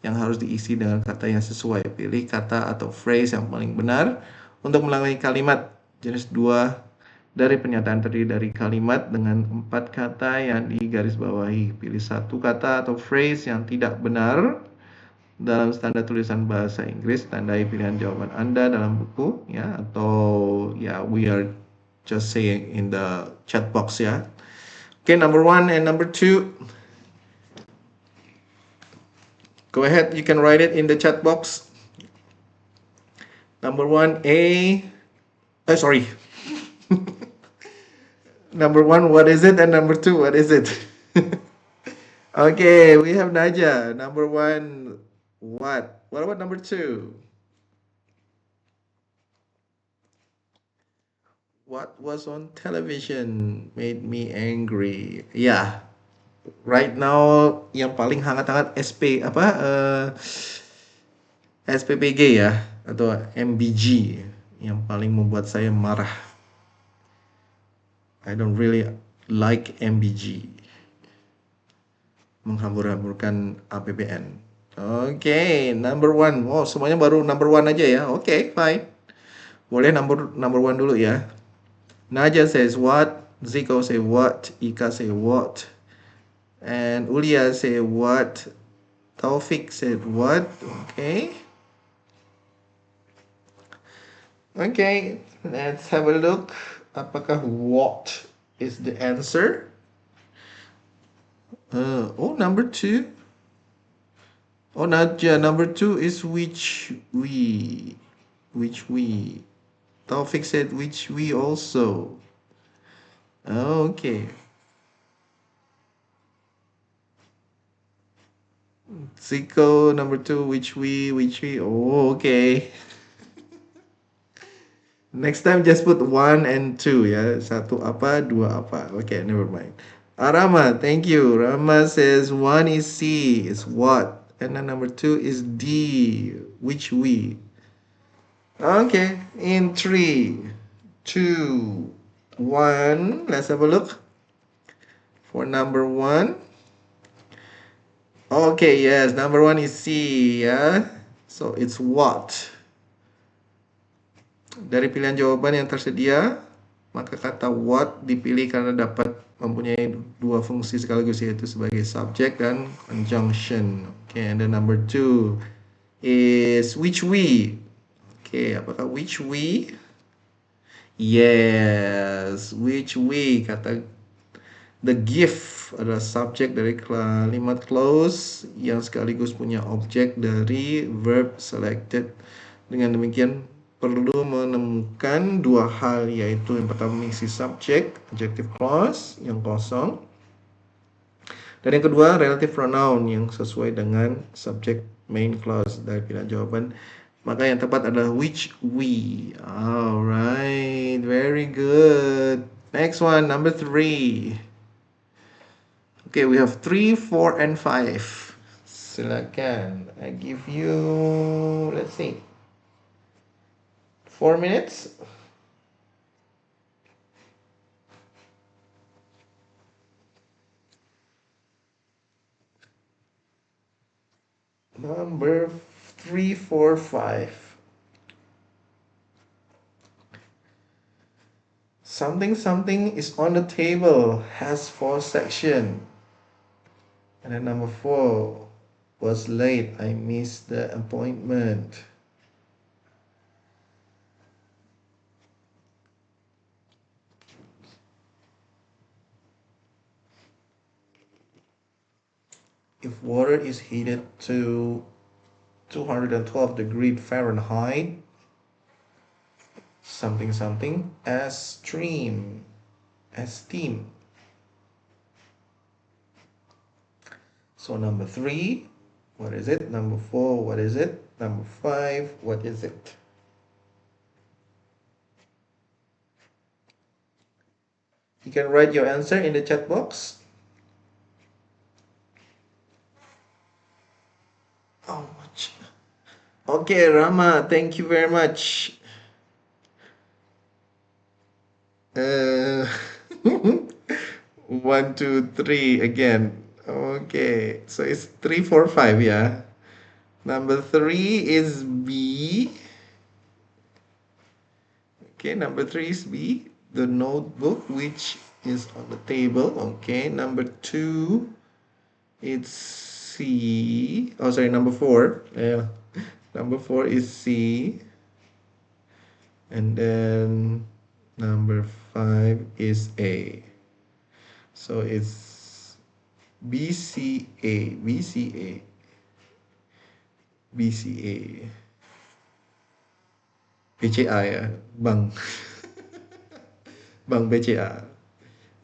Speaker 1: yang harus diisi dengan kata yang sesuai. Pilih kata atau phrase yang paling benar untuk melalui kalimat. Jenis 2 dari pernyataan terdiri dari kalimat dengan 4 kata yang digarisbawahi. Pilih satu kata atau phrase yang tidak benar dalam standar tulisan bahasa Inggris. Tandai pilihan jawaban Anda dalam buku ya, atau ya we are just saying in the chat box ya. Okay, number 1 and number 2. Go ahead, you can write it in the chat box. Number 1, Number 1, what is it? And number 2, what is it? Okay, we have Naja. Number 1, what? What about number 2? What was on television made me angry? Yeah. Right now yang paling hangat-hangat SPPG ya, atau MBG yang paling membuat saya marah. I don't really like MBG. Menghambur-hamburkan APBN. Okay, number 1. Oh, semuanya baru number 1 aja ya. Okay, fine. Boleh number 1 dulu ya. Naja says what, Zico say what, Ika say what, and Ulia say what, Taufik said what. Okay. Okay, let's have a look. Apakah what is the answer? Number 2. Oh, Naja, number 2 is which we. Taufik said which we also. Okay. Zico, number 2, which we. Oh, okay. Next time just put 1 and 2 ya. 1 apa, 2 apa. Okay, never mind. Rama, thank you. Rama says 1 is C, is what. And then number 2 is D, which we. Okay, in 3, 2, 1, let's have a look for number 1. Okay, yes, number 1 is C ya. So it's what. Dari pilihan jawaban yang tersedia, maka kata what dipilih karena dapat mempunyai 2 fungsi sekaligus, yaitu sebagai subject dan conjunction. Okay, and then number 2 is which we. Okay, apakah which we? Yes, which we. Kata the gift adalah subjek dari kalimat clause yang sekaligus punya objek dari verb selected. Dengan demikian perlu menemukan 2 hal, yaitu yang pertama mengisi subjek, adjective clause yang kosong, dan yang kedua relative pronoun yang sesuai dengan subject main clause dari pilihan jawaban. Maka yang tepat adalah which we. Alright, very good. Next one, number 3. Okay, we have 3, 4, and 5. Silakan. I give you, let's see, 4 minutes. Number 3, 4, 5. Something is on the table, has 4 sections. And then number 4 was late. I missed the appointment. If water is heated to 212 degrees Fahrenheit, something as steam. So number 3, What is it? Number 4, what is it? Number 5, what is it? You can write your answer in the chat box. How much? Okay, Rama, thank you very much. 1, 2, 3 again. Okay, so it's 3, 4, 5, yeah. Number 3 is B. Okay, number 3 is B. The notebook, which is on the table. Okay, number 2, it's C. Oh, sorry, number 4. Yeah, number 4 is C. And then number 5 is A. So it's BCA, BCA, BCA. BCA ya, Bang. Bang BCA.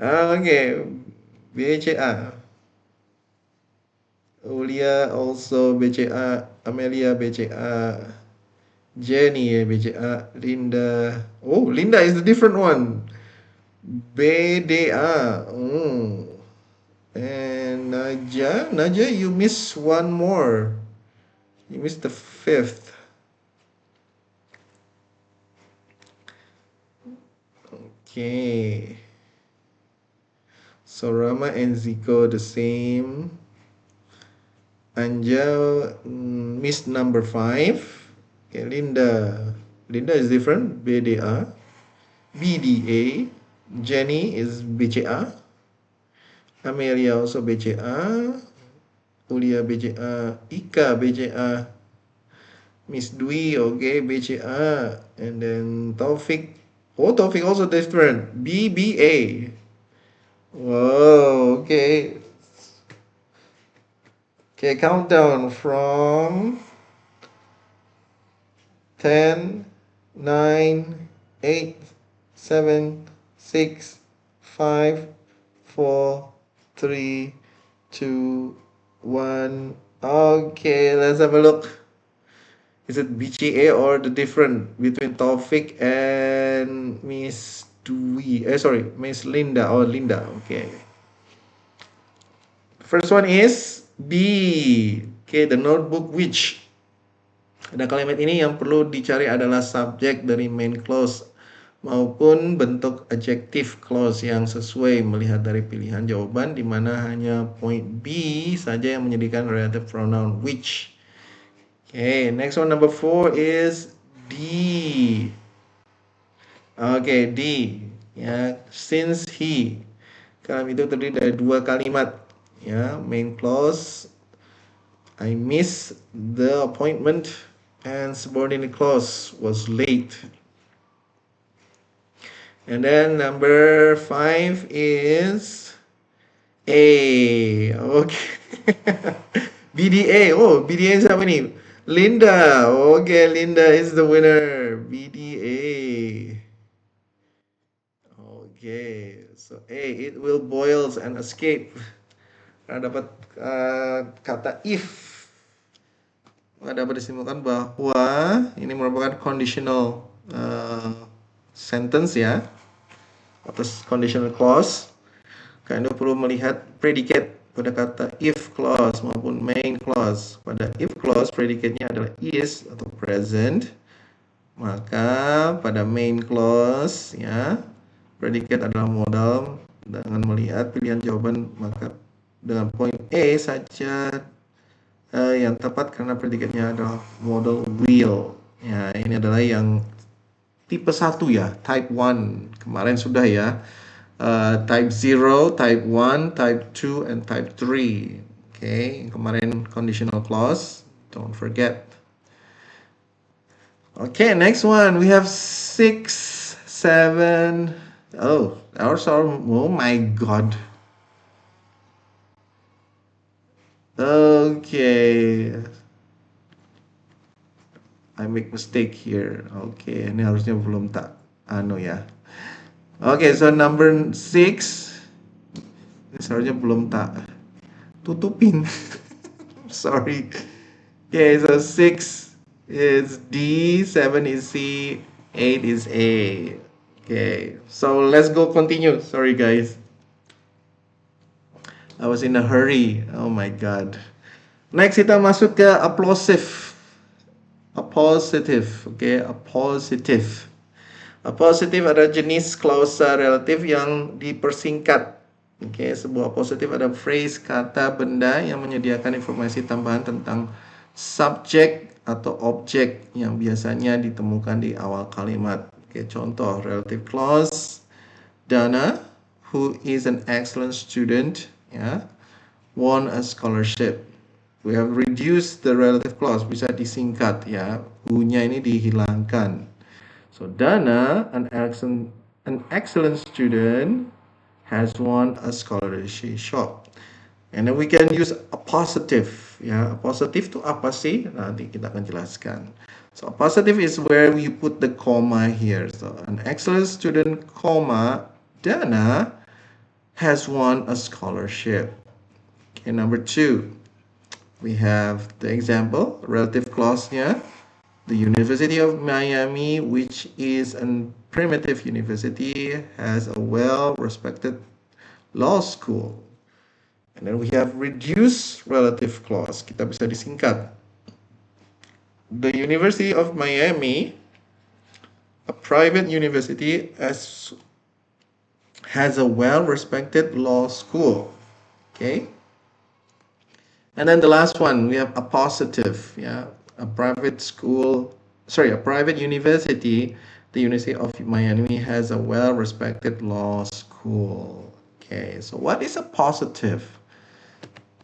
Speaker 1: Okay, BCA. Ulia also BCA, Amelia BCA, Jenny BCA, Linda. Oh, Linda is the different one. BDA. And Naja, you missed one more. You missed the 5th. Okay. So Rama and Zico the same. Anja missed number 5. Okay, Linda is different. BDA. BDA. Jenny is BCA. Amelia also BCA. Ulia BCA. Ika BCA. Miss Dwi, okay, BCA. And then Taufik. Oh, Taufik also different. BBA. Whoa, okay. Okay, countdown from 10, 9, 8, 7, 6, 5, 4, 3, 2, 1. Okay, let's have a look. Is it BCA or the different between Taufik and Miss Dwi? Sorry, Miss Linda or Linda. Okay. First one is B. Okay, the notebook which. Ada kalimat ini yang perlu dicari adalah subjek dari main clause maupun bentuk adjective clause yang sesuai melihat dari pilihan jawaban, di mana hanya point B saja yang menyediakan relative pronoun which. Okay, next one, number 4 is D. Okay, D. Ya, since he. Kalimat itu terdiri dari 2 kalimat. Ya, main clause. I miss the appointment, and subordinate clause was late. And then number 5 is A. Okay. BDA. Oh, BDA siapa nih? Linda. Okay, Linda is the winner. BDA. Okay, so A, it will boils and escape. Karena dapat kata if. Dapat disimpulkan bahwa ini merupakan conditional sentence ya, atau conditional clause. Kalian perlu melihat predicate pada kata if clause maupun main clause. Pada if clause predicate-nya adalah is atau present. Maka pada main clause ya, predicate adalah modal. Dengan melihat pilihan jawaban, maka dengan point A saja yang tepat karena predicate-nya adalah modal will. Ya, ini adalah yang tipe 1 ya, type 1. Kemarin sudah ya. Type 0, type 1, type 2, and type 3. Okay, kemarin conditional clause. Don't forget. Okay, next one. We have 6, 7. Oh, ours are, oh my God. Okay. I make mistake here. Okay, ini harusnya belum tak ya. Okay, so number 6. Ini seharusnya belum tak tutupin. Sorry. Okay, so 6 is D, 7 is C, 8 is A. Okay, so let's go continue. Sorry, guys. I was in a hurry. Oh my god. Next kita masuk ke applosive. Appositive, okay, appositive. Appositive adalah jenis klausa relatif yang dipersingkat. Okay, sebuah appositive adalah phrase, kata, benda yang menyediakan informasi tambahan tentang subjek atau objek yang biasanya ditemukan di awal kalimat. Okay, contoh relative clause. Dana, who is an excellent student, won a scholarship. We have reduced the relative clause, bisa disingkat ya. Who-nya ini dihilangkan. So Dana, an excellent student, has won a scholarship. And then we can use appositive. Ya, appositive itu apa sih? Nanti kita akan jelaskan. So appositive is where we put the comma here. So an excellent student, comma, Dana has won a scholarship. Okay, number 2. We have the example, relative clause-nya. The University of Miami, which is a primitive university, has a well-respected law school. And then we have reduced relative clause. Kita bisa disingkat. The University of Miami, a private university, has a well-respected law school. Okay? And then the last one, we have appositive. Yeah. A private university, the University of Miami has a well-respected law school. Okay, so what is a positive?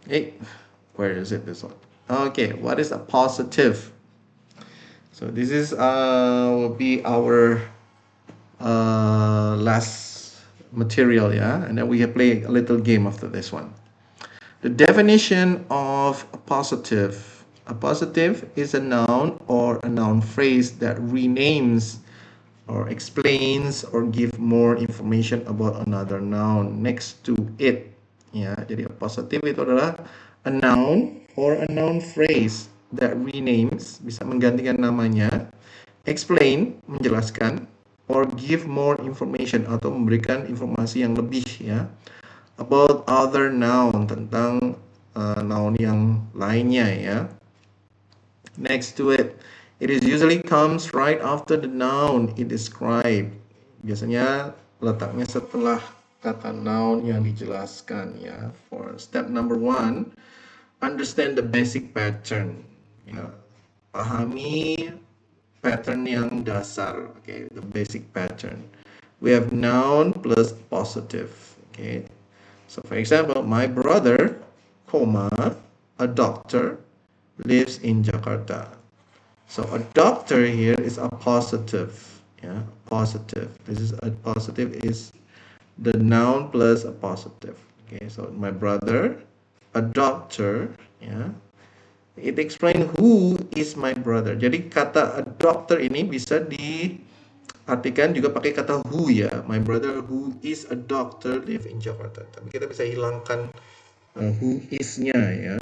Speaker 1: Hey, where is it, this one? Okay, what is a positive? So this is will be our last material, yeah, and then we play a little game after this one. The definition of a positive. A positive is a noun or a noun phrase that renames or explains or give more information about another noun next to it. Ya, jadi a positive itu adalah a noun or a noun phrase that renames, bisa menggantikan namanya, explain, menjelaskan, or give more information atau memberikan informasi yang lebih ya about other noun, tentang noun yang lainnya ya. Next to it, it is usually comes right after the noun it described. Biasanya letaknya setelah kata noun yang dijelaskan ya. For step number 1, understand the basic pattern. Ya, pahami pattern yang dasar. Okay, the basic pattern. We have noun plus positive. Okay, so for example, my brother, comma, a doctor, lives in Jakarta. So a doctor here is a positive. Yeah, positive. This is a positive is the noun plus a positive. Okay, so my brother, a doctor. Yeah, it explain who is my brother. Jadi kata a doctor ini bisa diartikan juga pakai kata who ya. My brother who is a doctor live in Jakarta. Tapi kita bisa hilangkan who is-nya ya.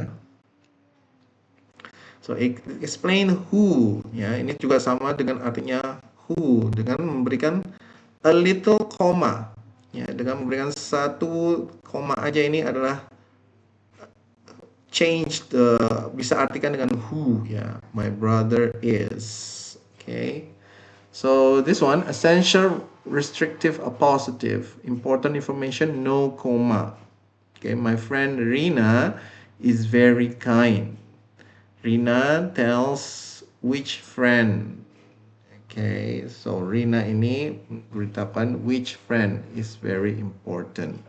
Speaker 1: So explain who, ya ini juga sama dengan artinya who, dengan memberikan a little comma, ya dengan memberikan satu koma aja ini adalah change the, bisa artikan dengan who, ya my brother is, okay. So this one, essential, restrictive, appositive, important information, no comma. Okay, my friend Rina is very kind. Rina tells which friend. Okay, so Rina ini beritahukan which friend is very important.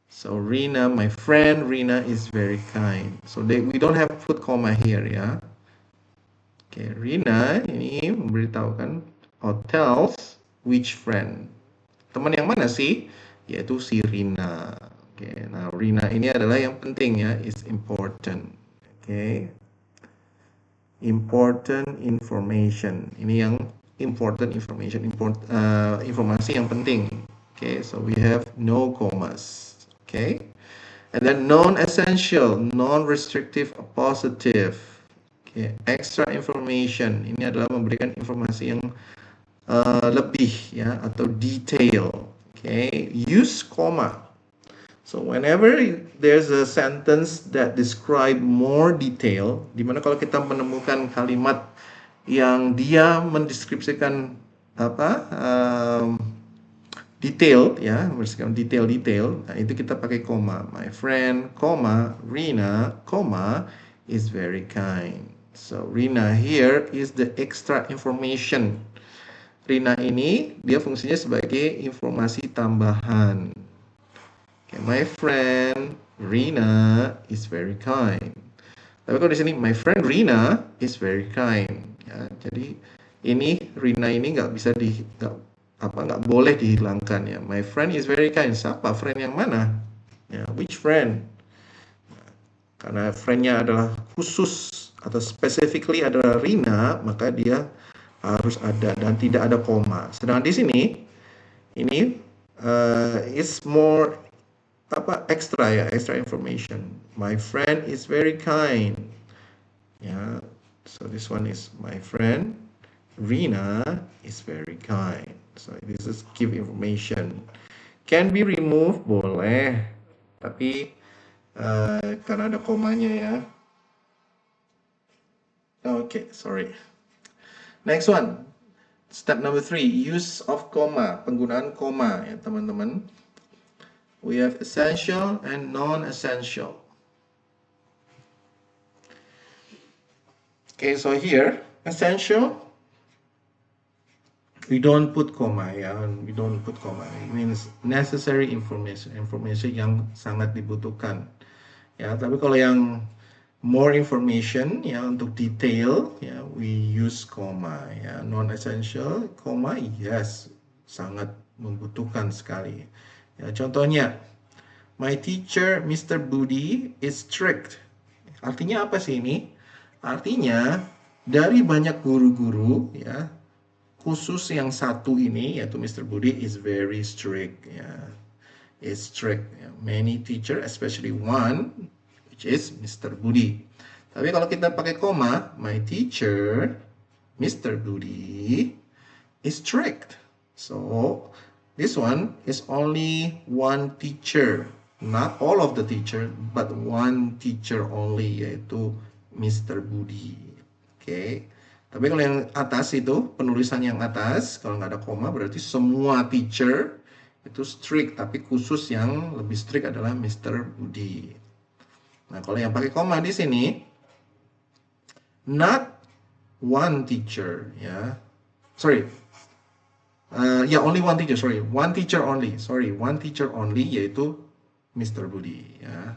Speaker 1: So Rina, my friend Rina is very kind. So we don't have put comma here ya. Okay, Rina ini memberitahukan or tells which friend. Teman yang mana sih? Yaitu si Rina. Okay, now Rina ini adalah yang penting ya, is important. Okay, important information. Ini yang important information, informasi yang penting. Okay, so we have no commas. Okay, And then non-essential, non-restrictive appositive. Okay, extra information. Ini adalah memberikan informasi yang lebih ya atau detail. Okay, use comma. So whenever there's a sentence that describe more detail, dimana kalau kita menemukan kalimat yang dia mendeskripsikan apa detail ya, mendeskripsikan detail, nah itu kita pakai koma. My friend, koma, Rina, koma, is very kind. So Rina here is the extra information. Rina ini dia fungsinya sebagai informasi tambahan. Okay, my friend Rina is very kind. Tapi kalau di sini my friend Rina is very kind. Ya, jadi ini Rina ini nggak boleh dihilangkan ya. My friend is very kind. Siapa friend yang mana? Ya, which friend? Karena friendnya adalah khusus atau specifically adalah Rina, maka dia harus ada dan tidak ada koma. Sedangkan di sini ini is more extra information. My friend is very kind. Yeah, so this one is my friend Rina is very kind. So this is give information. Can be removed, boleh, tapi karena ada komanya ya. Okay, sorry. Next one, step number 3, use of comma, penggunaan koma ya teman-teman. We have essential and non-essential. Okay, so here, essential, we don't put comma ya, we don't put comma. It means necessary information, information yang sangat dibutuhkan. Ya, tapi kalau yang more information ya untuk detail ya we use comma ya. Non-essential, comma, yes, sangat membutuhkan sekali. Ya, contohnya, my teacher, Mr. Budi, is strict. Artinya apa sih ini? Artinya, dari banyak guru-guru, ya, khusus yang satu ini, yaitu Mr. Budi, is very strict. Ya. Is strict. Ya. Many teacher, especially one, which is Mr. Budi. Tapi kalau kita pakai koma, my teacher, Mr. Budi, is strict. So, this one is only one teacher, not all of the teacher, but one teacher only, yaitu Mr. Budi. Okay. Tapi kalau yang atas itu, penulisan yang atas, kalau nggak ada koma, berarti semua teacher itu strict, tapi khusus yang lebih strict adalah Mr. Budi. Nah, kalau yang pakai koma di sini, not one teacher, ya. Sorry. Only one teacher, sorry. One teacher only, yaitu Mr. Budi, ya.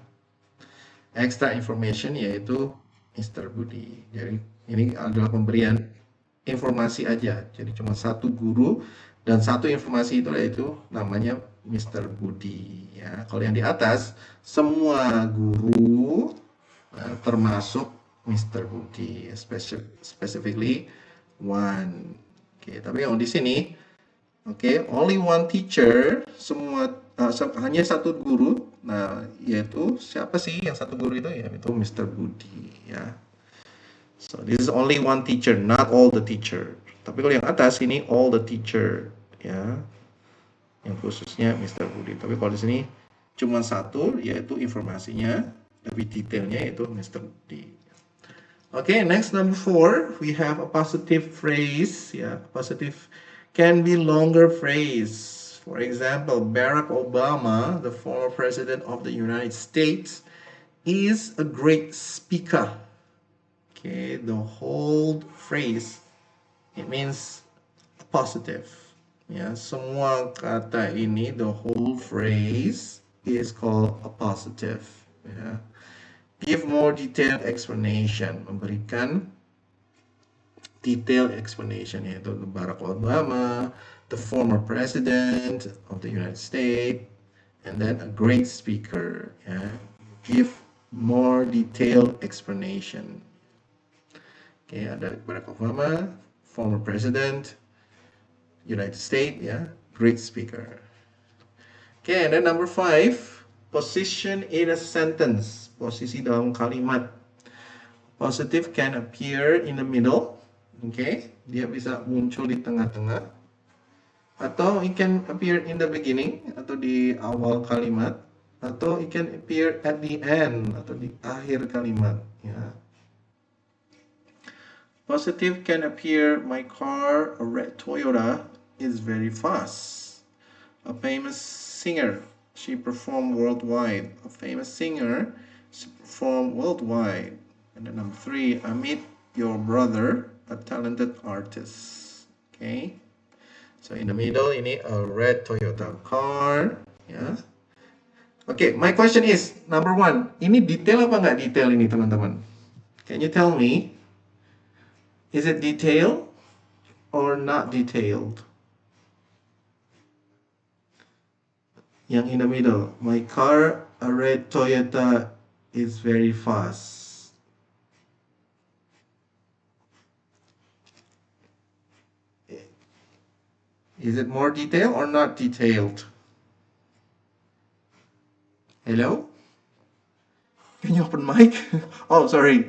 Speaker 1: Extra information yaitu Mr. Budi. Jadi ini adalah pemberian informasi aja. Jadi cuma satu guru dan satu informasi itu yaitu namanya Mr. Budi, ya. Kalau yang di atas semua guru termasuk Mr. Budi, specifically one. Oke, tapi yang di sini only one teacher, semua hanya satu guru. Nah, yaitu siapa sih yang satu guru itu? Yaitu Mr. Budi, ya. So this is only one teacher, not all the teacher. Tapi kalau yang atas ini all the teacher, ya. Yang khususnya Mr. Budi. Tapi kalau di sini cuma satu, yaitu informasinya lebih detailnya yaitu Mr. Budi. Okay, next number 4, we have a positive phrase. Yeah, positive can be longer phrase. For example, Barack Obama, the former president of the United States, is a great speaker. Okay, the whole phrase, it means positive. Ya, semua kata ini, the whole phrase is called a positive. Ya. Give more detailed explanation, memberikan detailed explanation, yaitu Barack Obama, the former president of the United States, and then a great speaker. Ya. Give more detailed explanation. Okay, ada Barack Obama, former president, United States, yeah, great speaker. Okay, and then number 5, Position in a sentence. Posisi dalam kalimat. Positive can appear in the middle. Okay, dia bisa muncul di tengah-tengah. Atau it can appear in the beginning, atau di awal kalimat. Atau it can appear at the end, atau di akhir kalimat. Ya. Positive can appear, my car, a red Toyota, is very fast. A famous singer, she performed worldwide. A famous singer, she performed worldwide. And then number 3, I meet your brother, a talented artist. Okay. So in the middle, ini a red Toyota car. Ya. Okay, my question is, number 1, ini detail apa nggak detail ini teman-teman? Can you tell me? Is it detailed or not detailed? Yang in the middle, my car, a red Toyota, is very fast. Is it more detailed or not detailed? Hello? Can you open mic? Oh, sorry.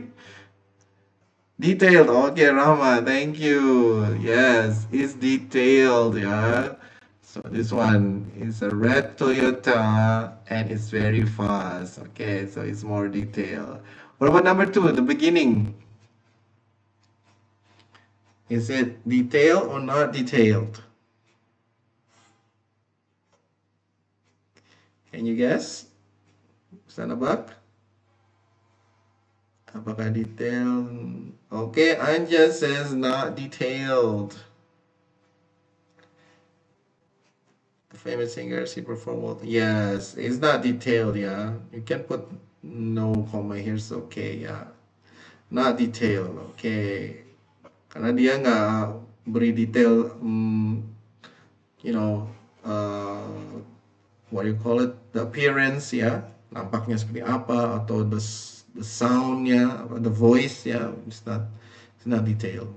Speaker 1: Detailed. Okay, Rama, thank you. Yes, it's detailed, yeah. So this one is a red Toyota and it's very fast. Okay, so it's more detailed. What about number 2, the beginning? Is it detailed or not detailed? Can you guess? Sanabak? Apakah detailed? Okay, Anja says not detailed. The famous singer, she performed well. Yes, it's not detailed, yeah. You can put no comma here, it's okay, yeah. Not detailed, okay. Karena dia nggak beri detail, what do you call it? The appearance, ya. Nampaknya seperti apa, atau the soundnya, the voice, ya. It's not detailed.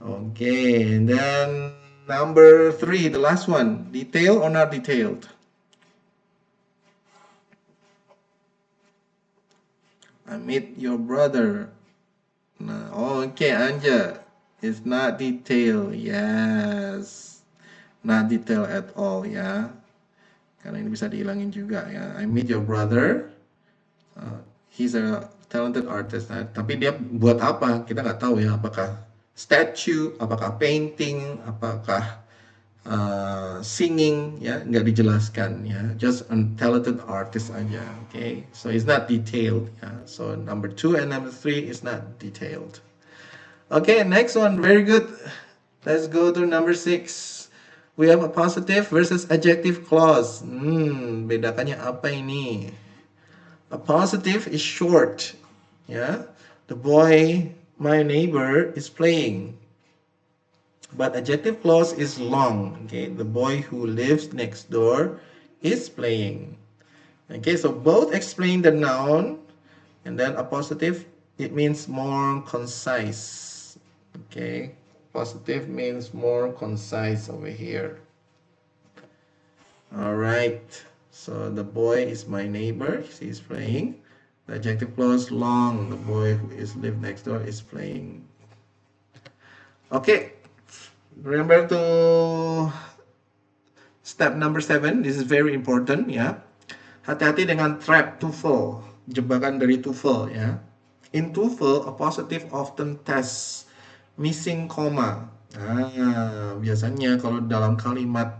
Speaker 1: Okay, and then number 3, the last one, detailed or not detailed? I meet your brother. Nah, okay, Anja, it's not detailed. Yes, not detailed at all, ya. Karena ini bisa dihilangin juga, ya. I meet your brother. He's a talented artist. Nah, tapi dia buat apa? Kita nggak tahu, ya. Apakah statue, apakah painting, apakah singing, ya, nggak dijelaskan, ya. Just a talented artist aja, okay. So it's not detailed, ya. So number 2 and number 3 is not detailed. Okay, next one, very good. Let's go to number 6. We have a positive versus adjective clause. Bedakannya apa ini? A positive is short, ya. The boy, my neighbor, is playing. But adjective clause is long. Okay, the boy who lives next door is playing. Okay, so both explain the noun, and then a positive, it means more concise. Okay, positive means more concise over here. All right, so the boy is my neighbor, he's playing. The adjective clause long, the boy who is live next door is playing. Okay. Remember to step number 7. This is very important, ya. Hati-hati dengan trap TOEFL, jebakan dari TOEFL, ya. In TOEFL, a positive often tests missing comma. Biasanya kalau dalam kalimat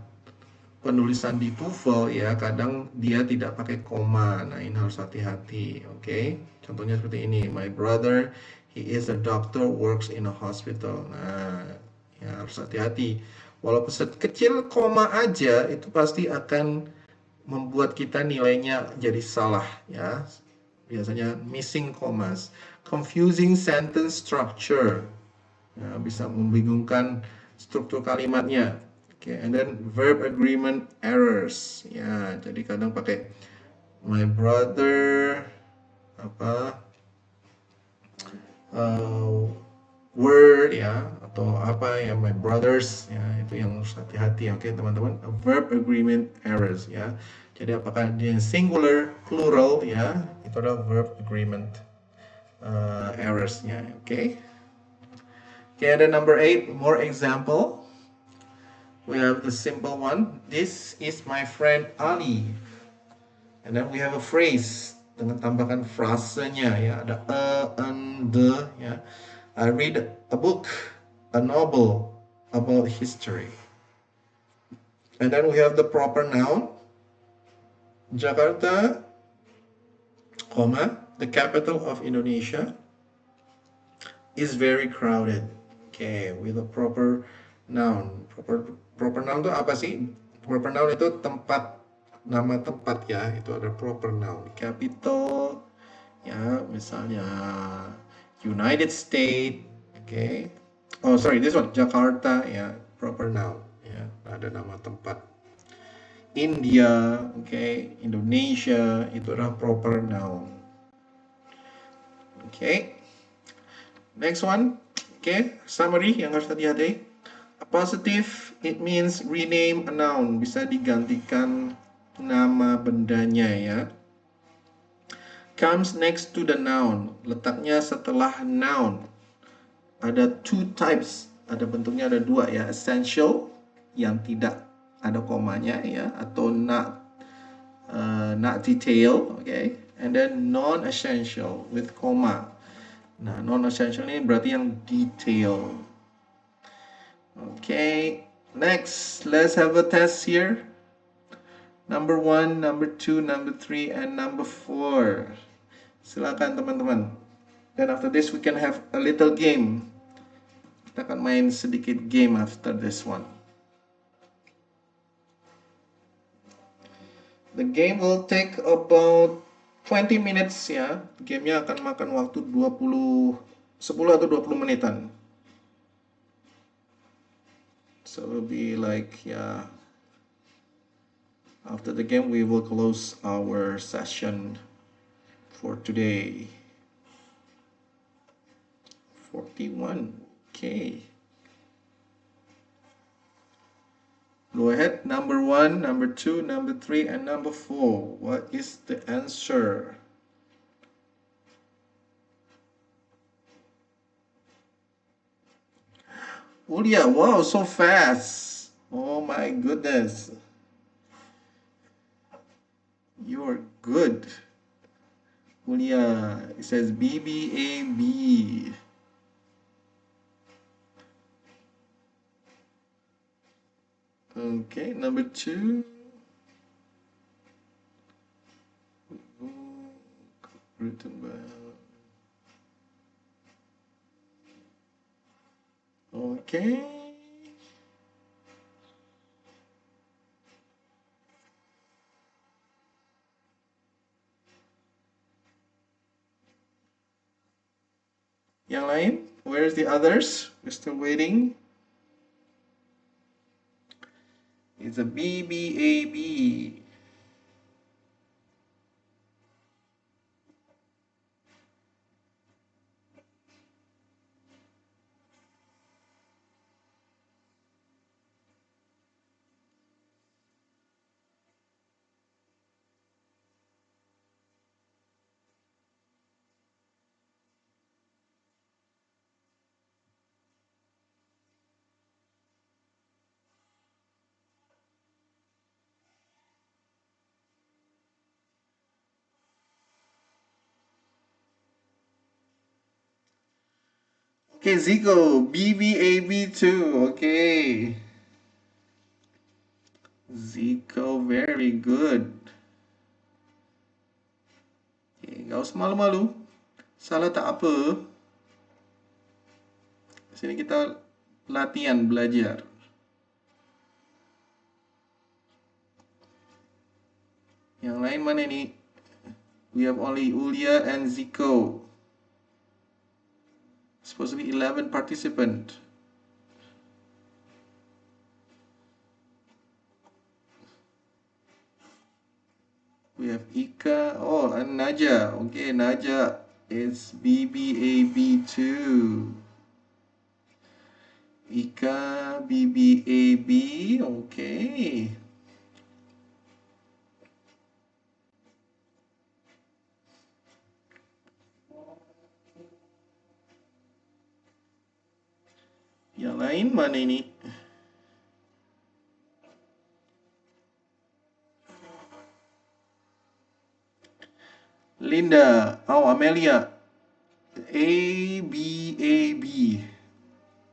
Speaker 1: penulisan di TOEFL, ya, kadang dia tidak pakai koma. Nah, ini harus hati-hati, oke. Contohnya seperti ini. My brother, he is a doctor, works in a hospital. Nah, ya, harus hati-hati. Walaupun sekecil koma aja, itu pasti akan membuat kita nilainya jadi salah, ya. Biasanya missing commas. Confusing sentence structure. Ya, bisa membingungkan struktur kalimatnya. Okay, and then verb agreement errors. Ya, jadi kadang pakai my brother, were, ya, atau apa, ya, my brothers, ya, itu yang harus hati-hati, oke teman-teman. Verb agreement errors ya. Jadi apakah dia singular, plural ya, itu adalah verb agreement errorsnya, oke. Okay, and then number 8, more example. We have the simple one. This is my friend Ali. And then we have a phrase dengan tambahkan frasenya ya, ada and the ya. I read a book, a novel about history. And then we have the proper noun. Jakarta, comma, the capital of Indonesia, is very crowded. Okay, with a proper noun. Proper noun itu apa sih? Proper noun itu tempat, nama tempat ya, itu ada proper noun. Capital, ya, misalnya United States, okay. Oh sorry, this one Jakarta, ya, proper noun, ya, ada nama tempat. India, okay, Indonesia, itu adalah proper noun. Okay, next one, okay, summary yang harus hati-hati. A positive, it means rename a noun, bisa digantikan nama bendanya ya. Comes next to the noun, letaknya setelah noun. Ada two types, ada bentuknya ada dua ya, essential yang tidak ada komanya ya, atau not detail, okay, and then non-essential with koma. Nah, non-essential ini berarti yang detail. Okay, next let's have a test here. Number 1, number 2, number 3, and number 4. Silakan teman-teman. Then after this we can have a little game. Kita akan main sedikit game after this one. The game will take about 20 minutes ya. Gamenya akan makan waktu 10 atau 20 menitan. So it will be like yeah. After the game we will close our session for today. 41. Okay. Go ahead, number 1, number 2, number 3, and number 4. What is the answer? Ulia, wow, so fast. Oh my goodness. You are good. Ulia, it says BBAB. Okay, number 2. Written by. Okay. Yang lain? Where's the others? We're still waiting. It's a BBAB. Okay, Zico, BBAB2, okay. Zico, very good. Okay, gak usah malu-malu. Salah tak apa. Sini kita latihan, belajar. Yang lain mana nih? We have only Ulia and Zico. Supposed to be 11 participants. We have Ika. Oh, and Naja. Okay, Naja is BBAB2. Ika, BBAB, okay. Yang lain mana ini? Linda, oh Amelia. ABAB.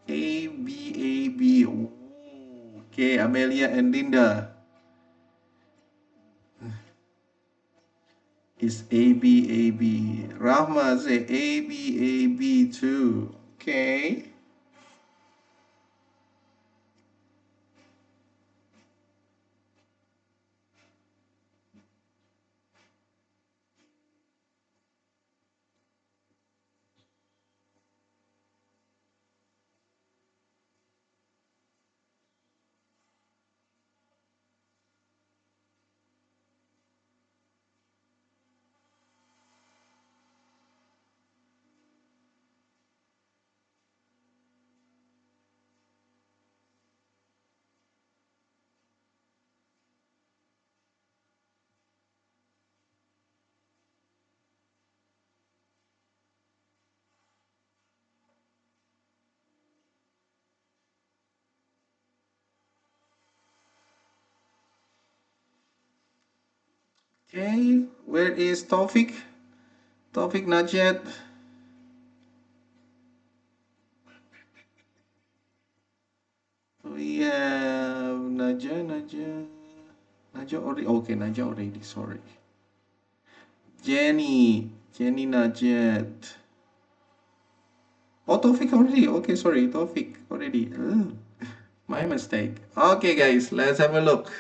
Speaker 1: ABAB. Okay, Amelia and Linda. Is ABAB. Rahma say ABAB too. Okay. Okay, where is Taufik? Taufik not yet. We have Naja already. Okay, Naja already. Sorry. Jenny not yet. Oh, Taufik already. Okay, sorry, Taufik already. My mistake. Okay, guys, let's have a look.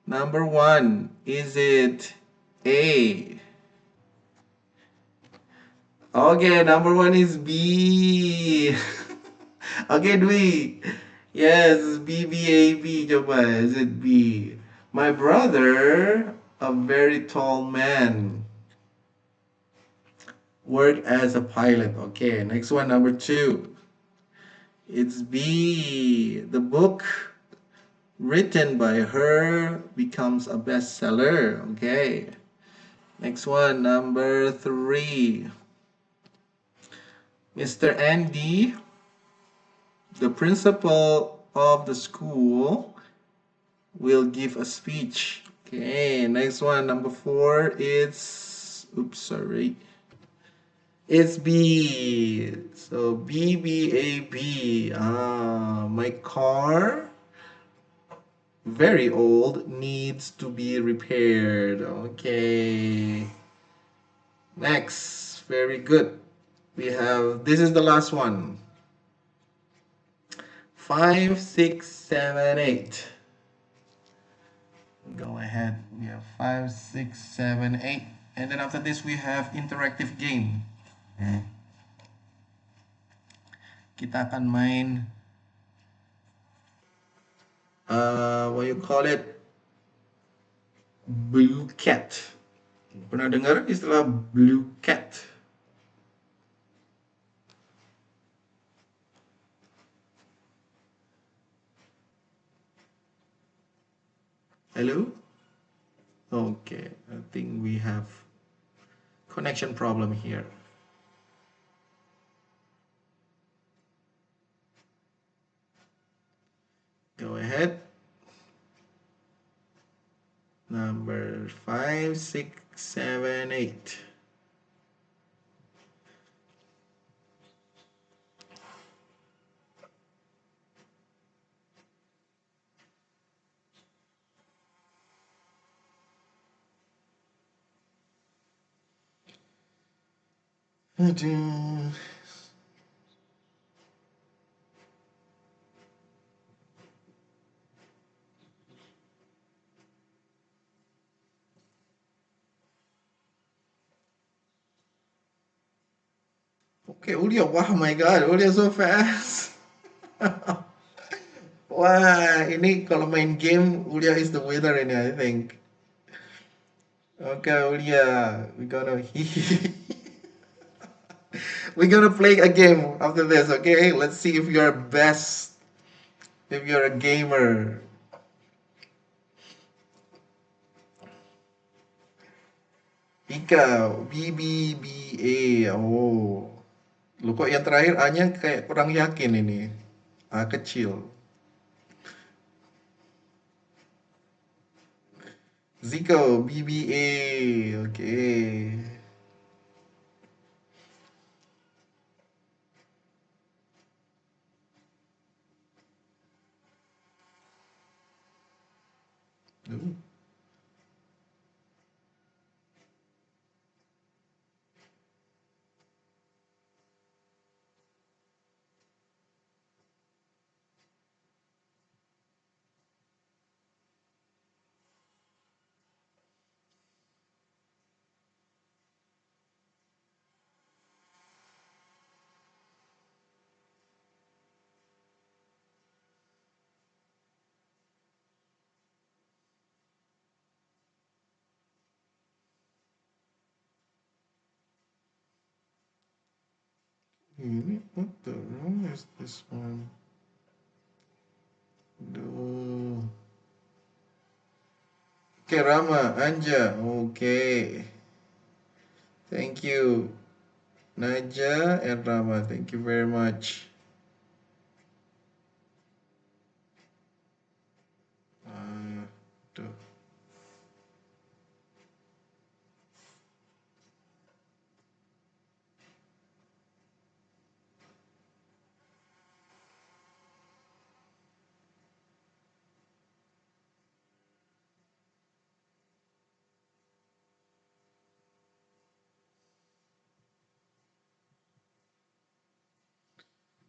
Speaker 1: Number 1, is it A? Okay, number 1 is B. Okay, Dwi. Yes, BBAB. Coba, is it B? My brother, a very tall man, worked as a pilot. Okay, next one, number 2. It's B. The book written by her becomes a bestseller. Okay. Next one, number 3. Mr. Andy, the principal of the school, will give a speech. Okay, next one, number 4, it's B. So BBAB. My car, very old, needs to be repaired. Okay. Next, very good. We have, this is the last one. 5, 6, 7, 8. Go ahead. We have 5, 6, 7, 8. And then after this we have interactive game. Kita akan main what you call it, Blue Cat. Pernah dengar istilah Blue Cat? Hello? Okay, I think we have connection problem here. Go ahead. Number 5, 6, 7, 8. Aduh. Okay, Ulia, wow, my God, Ulia so fast. Wah, ini kalau main game, Ulia is the winner ini, I think. Okay, Ulia, we're gonna We're gonna play a game after this, okay? Let's see if you're best, if you're a gamer. Ika, BBBA. Oh. Lu kok yang terakhir A-nya kayak kurang yakin ini. A kecil. Zico, BBA. Oke. Uh, Ini, what the wrong is this one? Duh. Oke, Rama, Anja. Oke. Thank you. Naja and Rama, thank you very much. Tuh.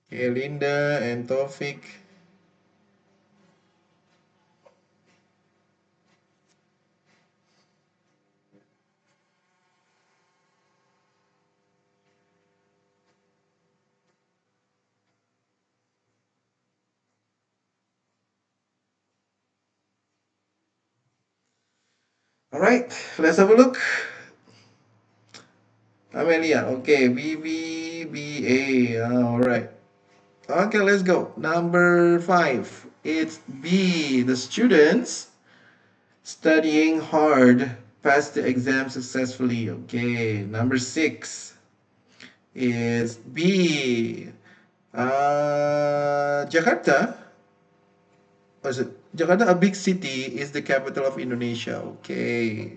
Speaker 1: Okay, Linda and Taufik. All right, let's have a look. Amelia, okay, BBBA. All right. Okay, let's go. Number 5. It's B. The students studying hard passed the exam successfully. Okay, number 6 is B. Jakarta. Was it Jakarta? A big city is the capital of Indonesia. Okay.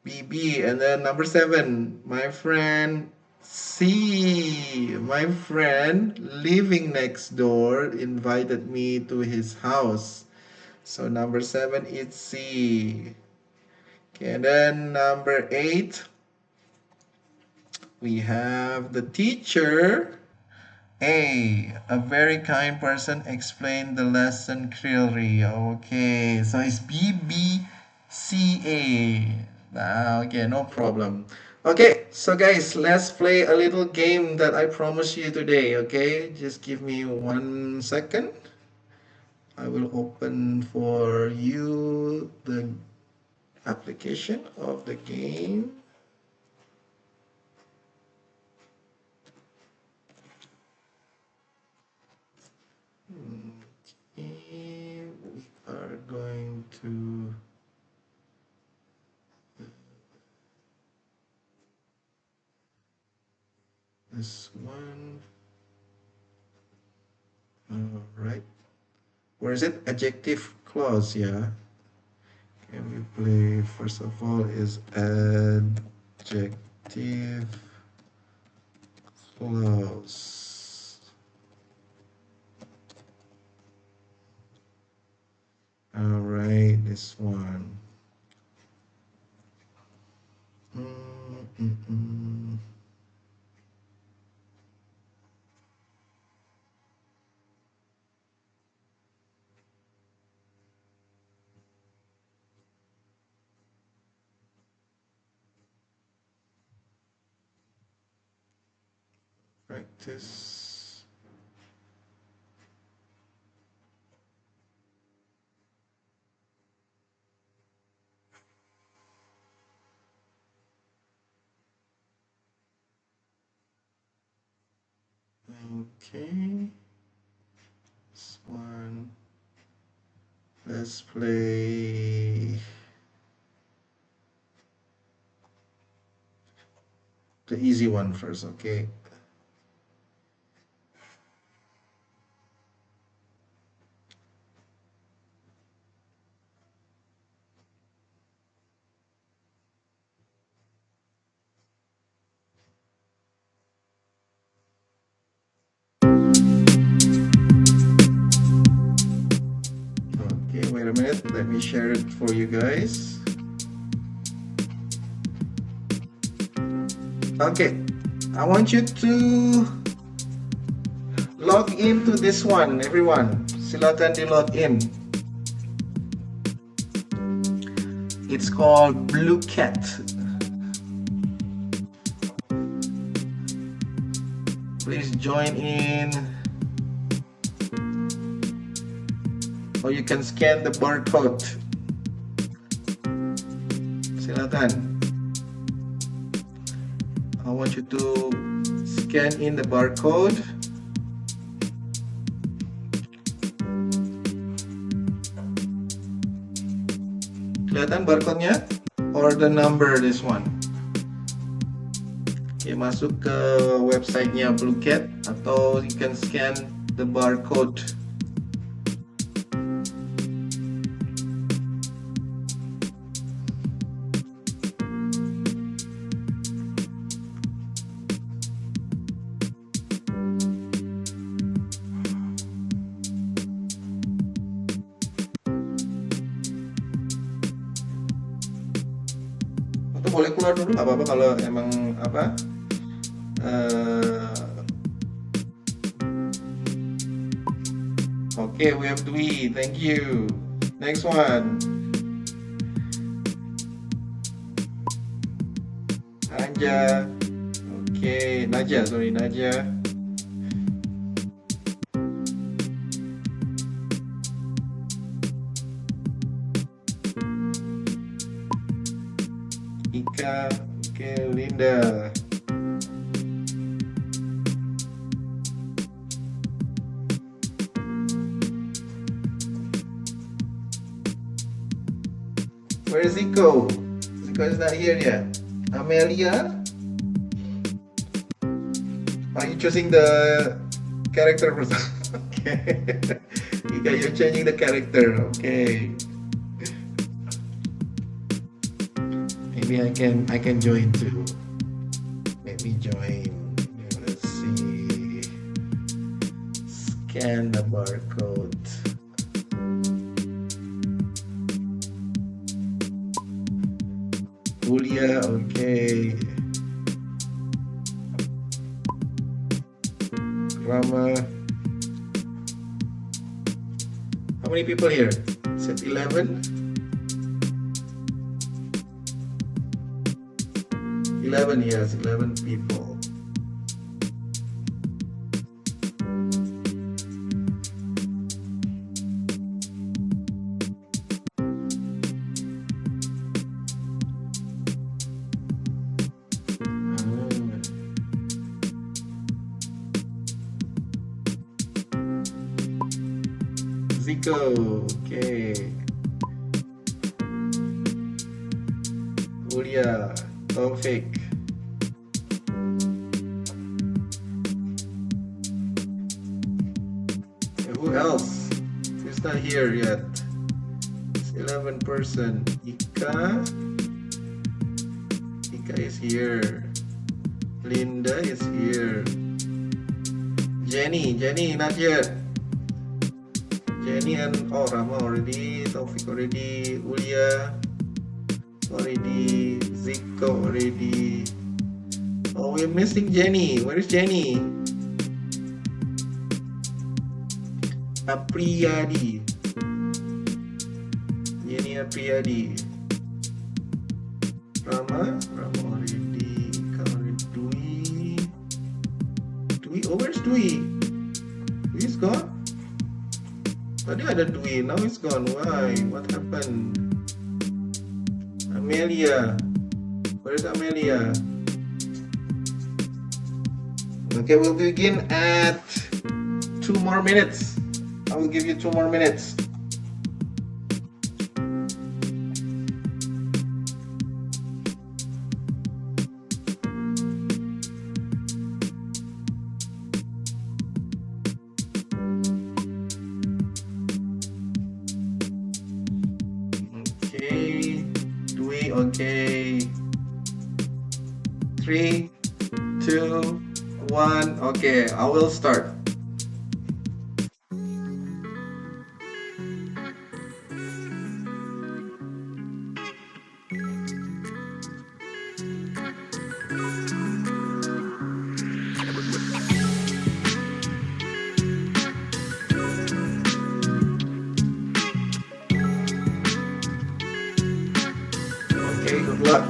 Speaker 1: BB, and then number 7, my friend C. My friend living next door invited me to his house. So number 7 is C. Okay, and then number 8, we have the teacher. A very kind person explained the lesson clearly. Okay, so it's BBCA. Okay, no problem. Okay, so guys, let's play a little game that I promised you today. Okay, just give me 1 second. I will open for you the application of the game. Okay, we are going to this one. All right. Where is it? Adjective clause, yeah. Can we play, first of all, is adjective clause. All right, this one. Practice. Okay. This one. Let's play the easy one first, okay? Okay, wait a minute. Let me share it for you guys. Okay, I want you to log into this one, everyone. Silakan di log in. It's called Blue Cat. Please join in. Or you can scan the barcode. Silakan. I want you to scan in the barcode. Kelihatan barcode-nya? Or the number, this one. Oke, masuk ke website-nya Blue Cat atau you can scan the barcode. Boleh keluar dulu, nggak apa-apa kalau emang apa. Okay, we have Dwi, thank you. Next one. Naja. Okay, Naja, sorry, Naja. Ika, okay, Linda. Where is Zico? Zico is not here yet. Amelia? Are you choosing the character person? Okay. Ika, you're changing the character. Okay. Maybe I can join too. Let me join. Let's see. Scan the barcode. Julia, okay. Rama. How many people here? Is it 11? 11, yes, 11 people. Zico, okay. Julia, Taufik. Who else? Who's not here yet? It's 11 person. Ika. Ika is here. Linda is here. Jenny not yet. Jenny and Rama already. Taufik already. Ulia already. Zico already. Oh, we're missing Jenny. Where is Jenny? Apriyadi. Jenny Apriyadi. Rama already. Dwi. Oh, where's Dwi? Dwi's gone? Tadi ada Dwi, now it's gone. Why? What happened? Amelia. Where is Amelia? Okay, we'll begin at 2 more minutes. I will give you 2 more minutes. Okay, Dwi, okay. 3, 2, 1. Okay, I will start. Okay, good luck.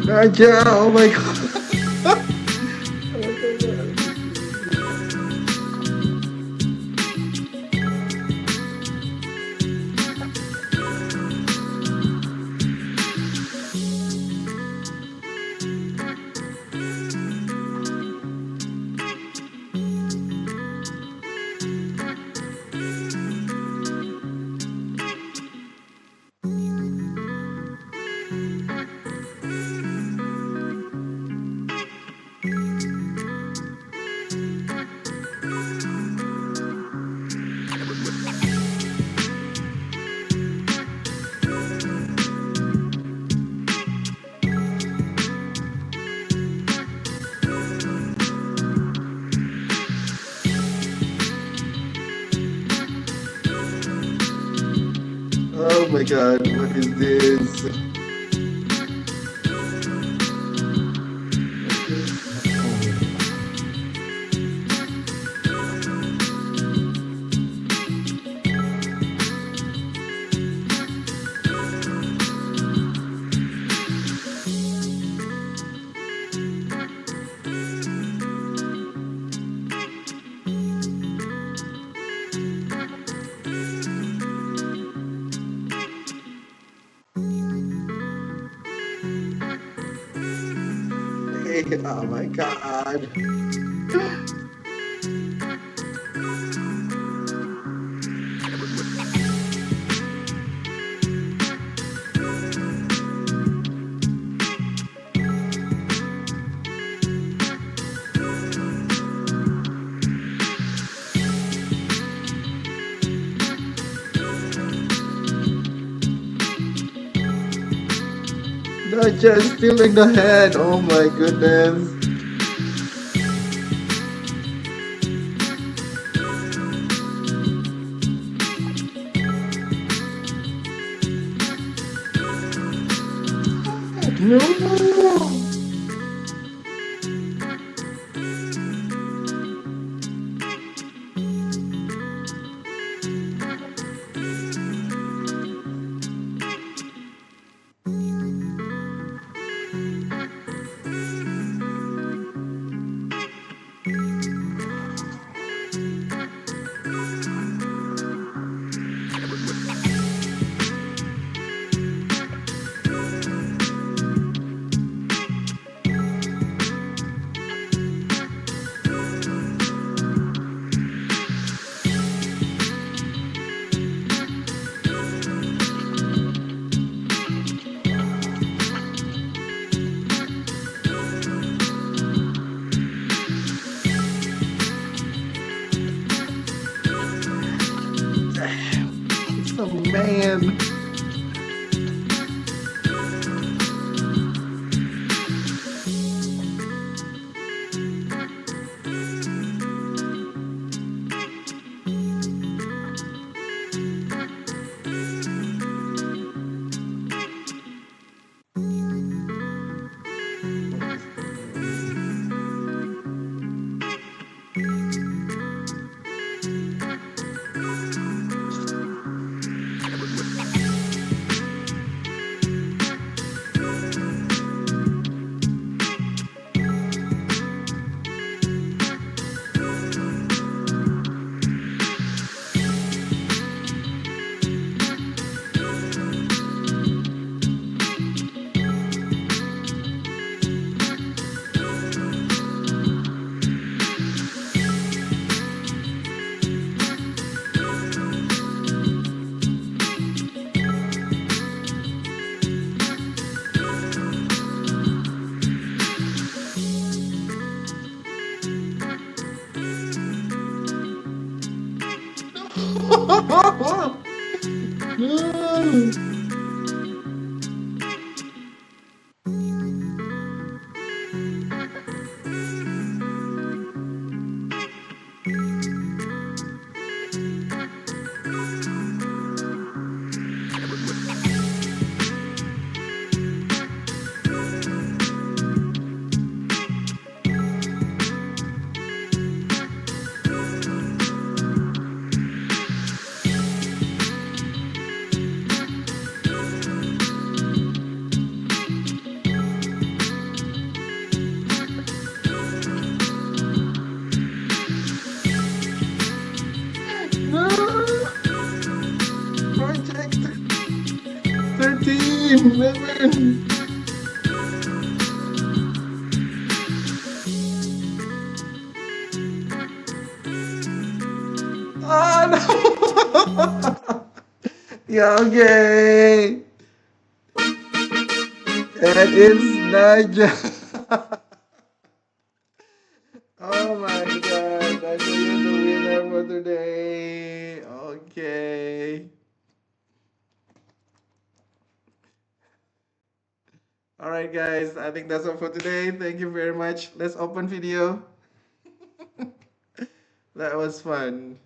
Speaker 1: Naja, oh my god. Oh my god, what is this? Hey, oh my god. Naja is still in the head. Oh my goodness. No. It's a man. Lesson. Oh no. Yeah, okay. And it's Naja. Oh my god, Naja, you're the winner for today. Okay. Alright guys, I think that's all for today. Thank you very much. Let's open video. That was fun.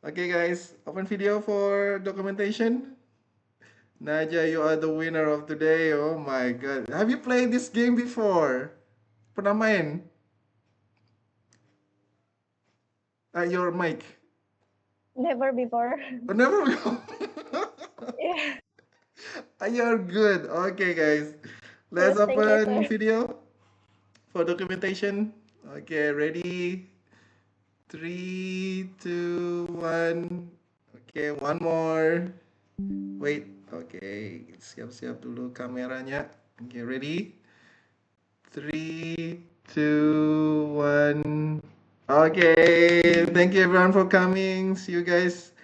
Speaker 1: Okay guys, open video for documentation. Naja, you are the winner of today. Oh my god. Have you played this game before? Pernah main? Your mic.
Speaker 6: Never before.
Speaker 1: Oh, never before.
Speaker 6: Yeah.
Speaker 1: You're good. Okay guys. Let's
Speaker 6: Yes, thank you,
Speaker 1: open
Speaker 6: sir.
Speaker 1: video for documentation. Okay, ready? 3, 2, 1. Okay, one more. Wait. Okay, siap-siap dulu kameranya. Okay, ready? 3, 2, 1. Okay, thank you everyone for coming. See you guys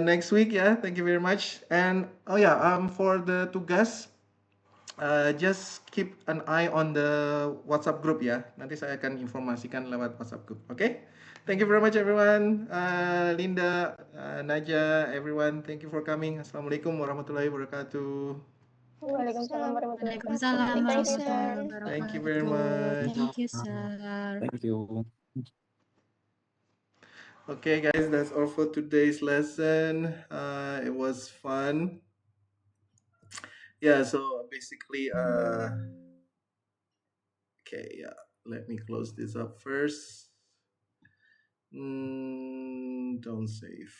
Speaker 1: next week ya. Thank you very much. And oh yeah, for the tugas, just keep an eye on the WhatsApp group ya. Nanti saya akan informasikan lewat WhatsApp group. Okay? Thank you very much everyone. Linda, Naja, everyone, thank you for coming. Assalamualaikum warahmatullahi wabarakatuh.
Speaker 6: Waalaikumsalam warahmatullahi
Speaker 5: Waalaikumsalam
Speaker 6: wabarakatuh. Thank you,
Speaker 5: warahmatullahi
Speaker 6: sir.
Speaker 5: wabarakatuh.
Speaker 1: Thank you very much.
Speaker 5: Thank you, sir.
Speaker 3: Thank you.
Speaker 1: Okay, guys, that's all for today's lesson. It was fun. Yeah, so basically, okay, yeah, let me close this up first. Don't save.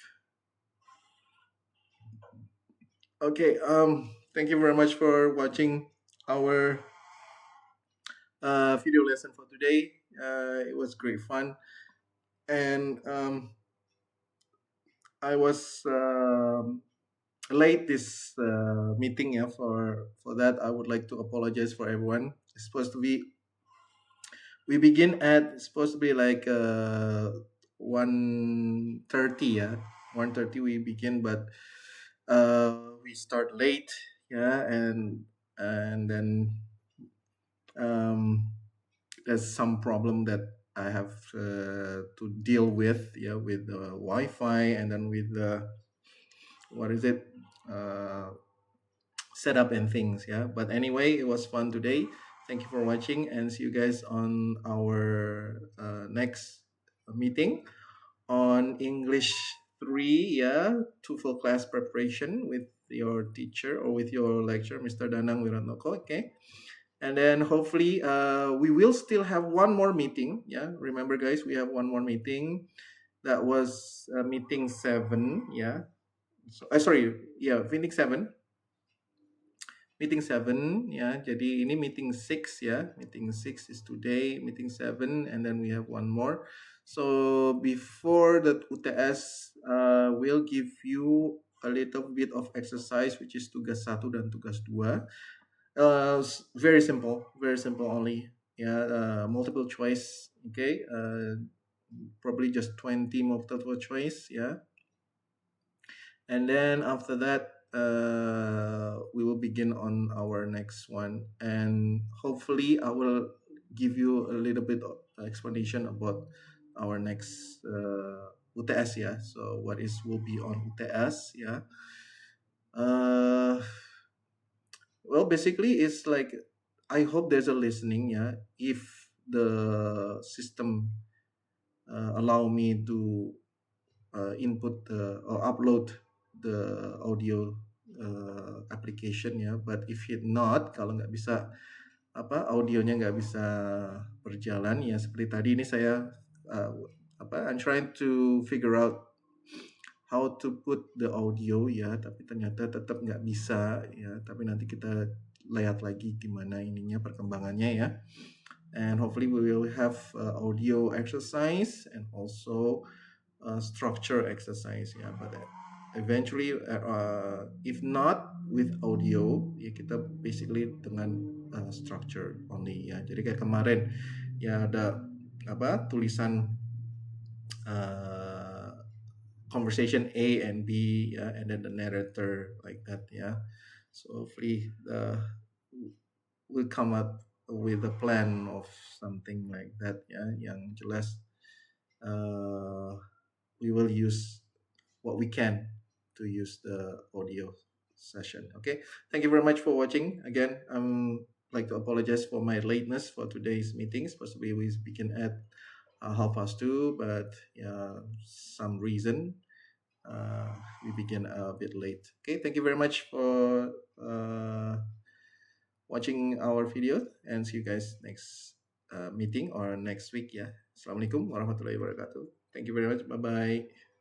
Speaker 1: Okay, thank you very much for watching our video lesson for today. It was great fun, and I was late this meeting. Yeah, for that, I would like to apologize for everyone. It's supposed to be we begin at supposed to be like 1:30. Yeah, 1:30 we begin, but we start late. Yeah, and then there's some problem that I have to deal with. Yeah, with the Wi-Fi, and then with the what is it setup and things. Yeah, but anyway, it was fun today. Thank you for watching, and see you guys on our next meeting on English 3. Yeah, TOEFL class preparation with your teacher or with your lecturer, Mr. Danang Wiratnoko. Okay, and then hopefully we will still have one more meeting. Yeah, remember guys, we have one more meeting. That was meeting 7. Yeah, so sorry, yeah, meeting 7. Yeah, jadi ini meeting 6. Yeah, meeting 6 is today, meeting 7, and then we have one more. So before the UTS, we'll give you a little bit of exercise, which is tugas 1 dan tugas 2. Very simple only. Yeah, multiple choice. Okay, probably just 20 multiple choice. Yeah, and then after that we will begin on our next one, and hopefully I will give you a little bit of explanation about our next UTS. Yeah, so what is will be on UTS. Yeah, well, basically it's like I hope there's a listening. Yeah, if the system allow me to input or upload the audio application ya. But if it not, kalau nggak bisa audionya nggak bisa berjalan ya, seperti tadi ini saya I'm trying to figure out how to put the audio ya, tapi ternyata tetap nggak bisa ya. Tapi nanti kita lihat lagi gimana ininya perkembangannya ya. And hopefully we will have audio exercise and also structure exercise. Yeah, but eventually if not with audio ya kita basically dengan structure only ya. Jadi kayak kemarin ya ada apa tulisan conversation A and B ya, and then the narrator like that ya. So hopefully we'll come up with a plan of something like that ya, yang jelas we will use what we can to use the audio session. Okay, thank you very much for watching. Again, like to apologize for my lateness for today's meetings. Possibly we begin at 2:30, but yeah, some reason we begin a bit late. Okay, thank you very much for watching our video, and see you guys next meeting or next week ya. Assalamualaikum warahmatullahi wabarakatuh. Thank you very much. Bye bye.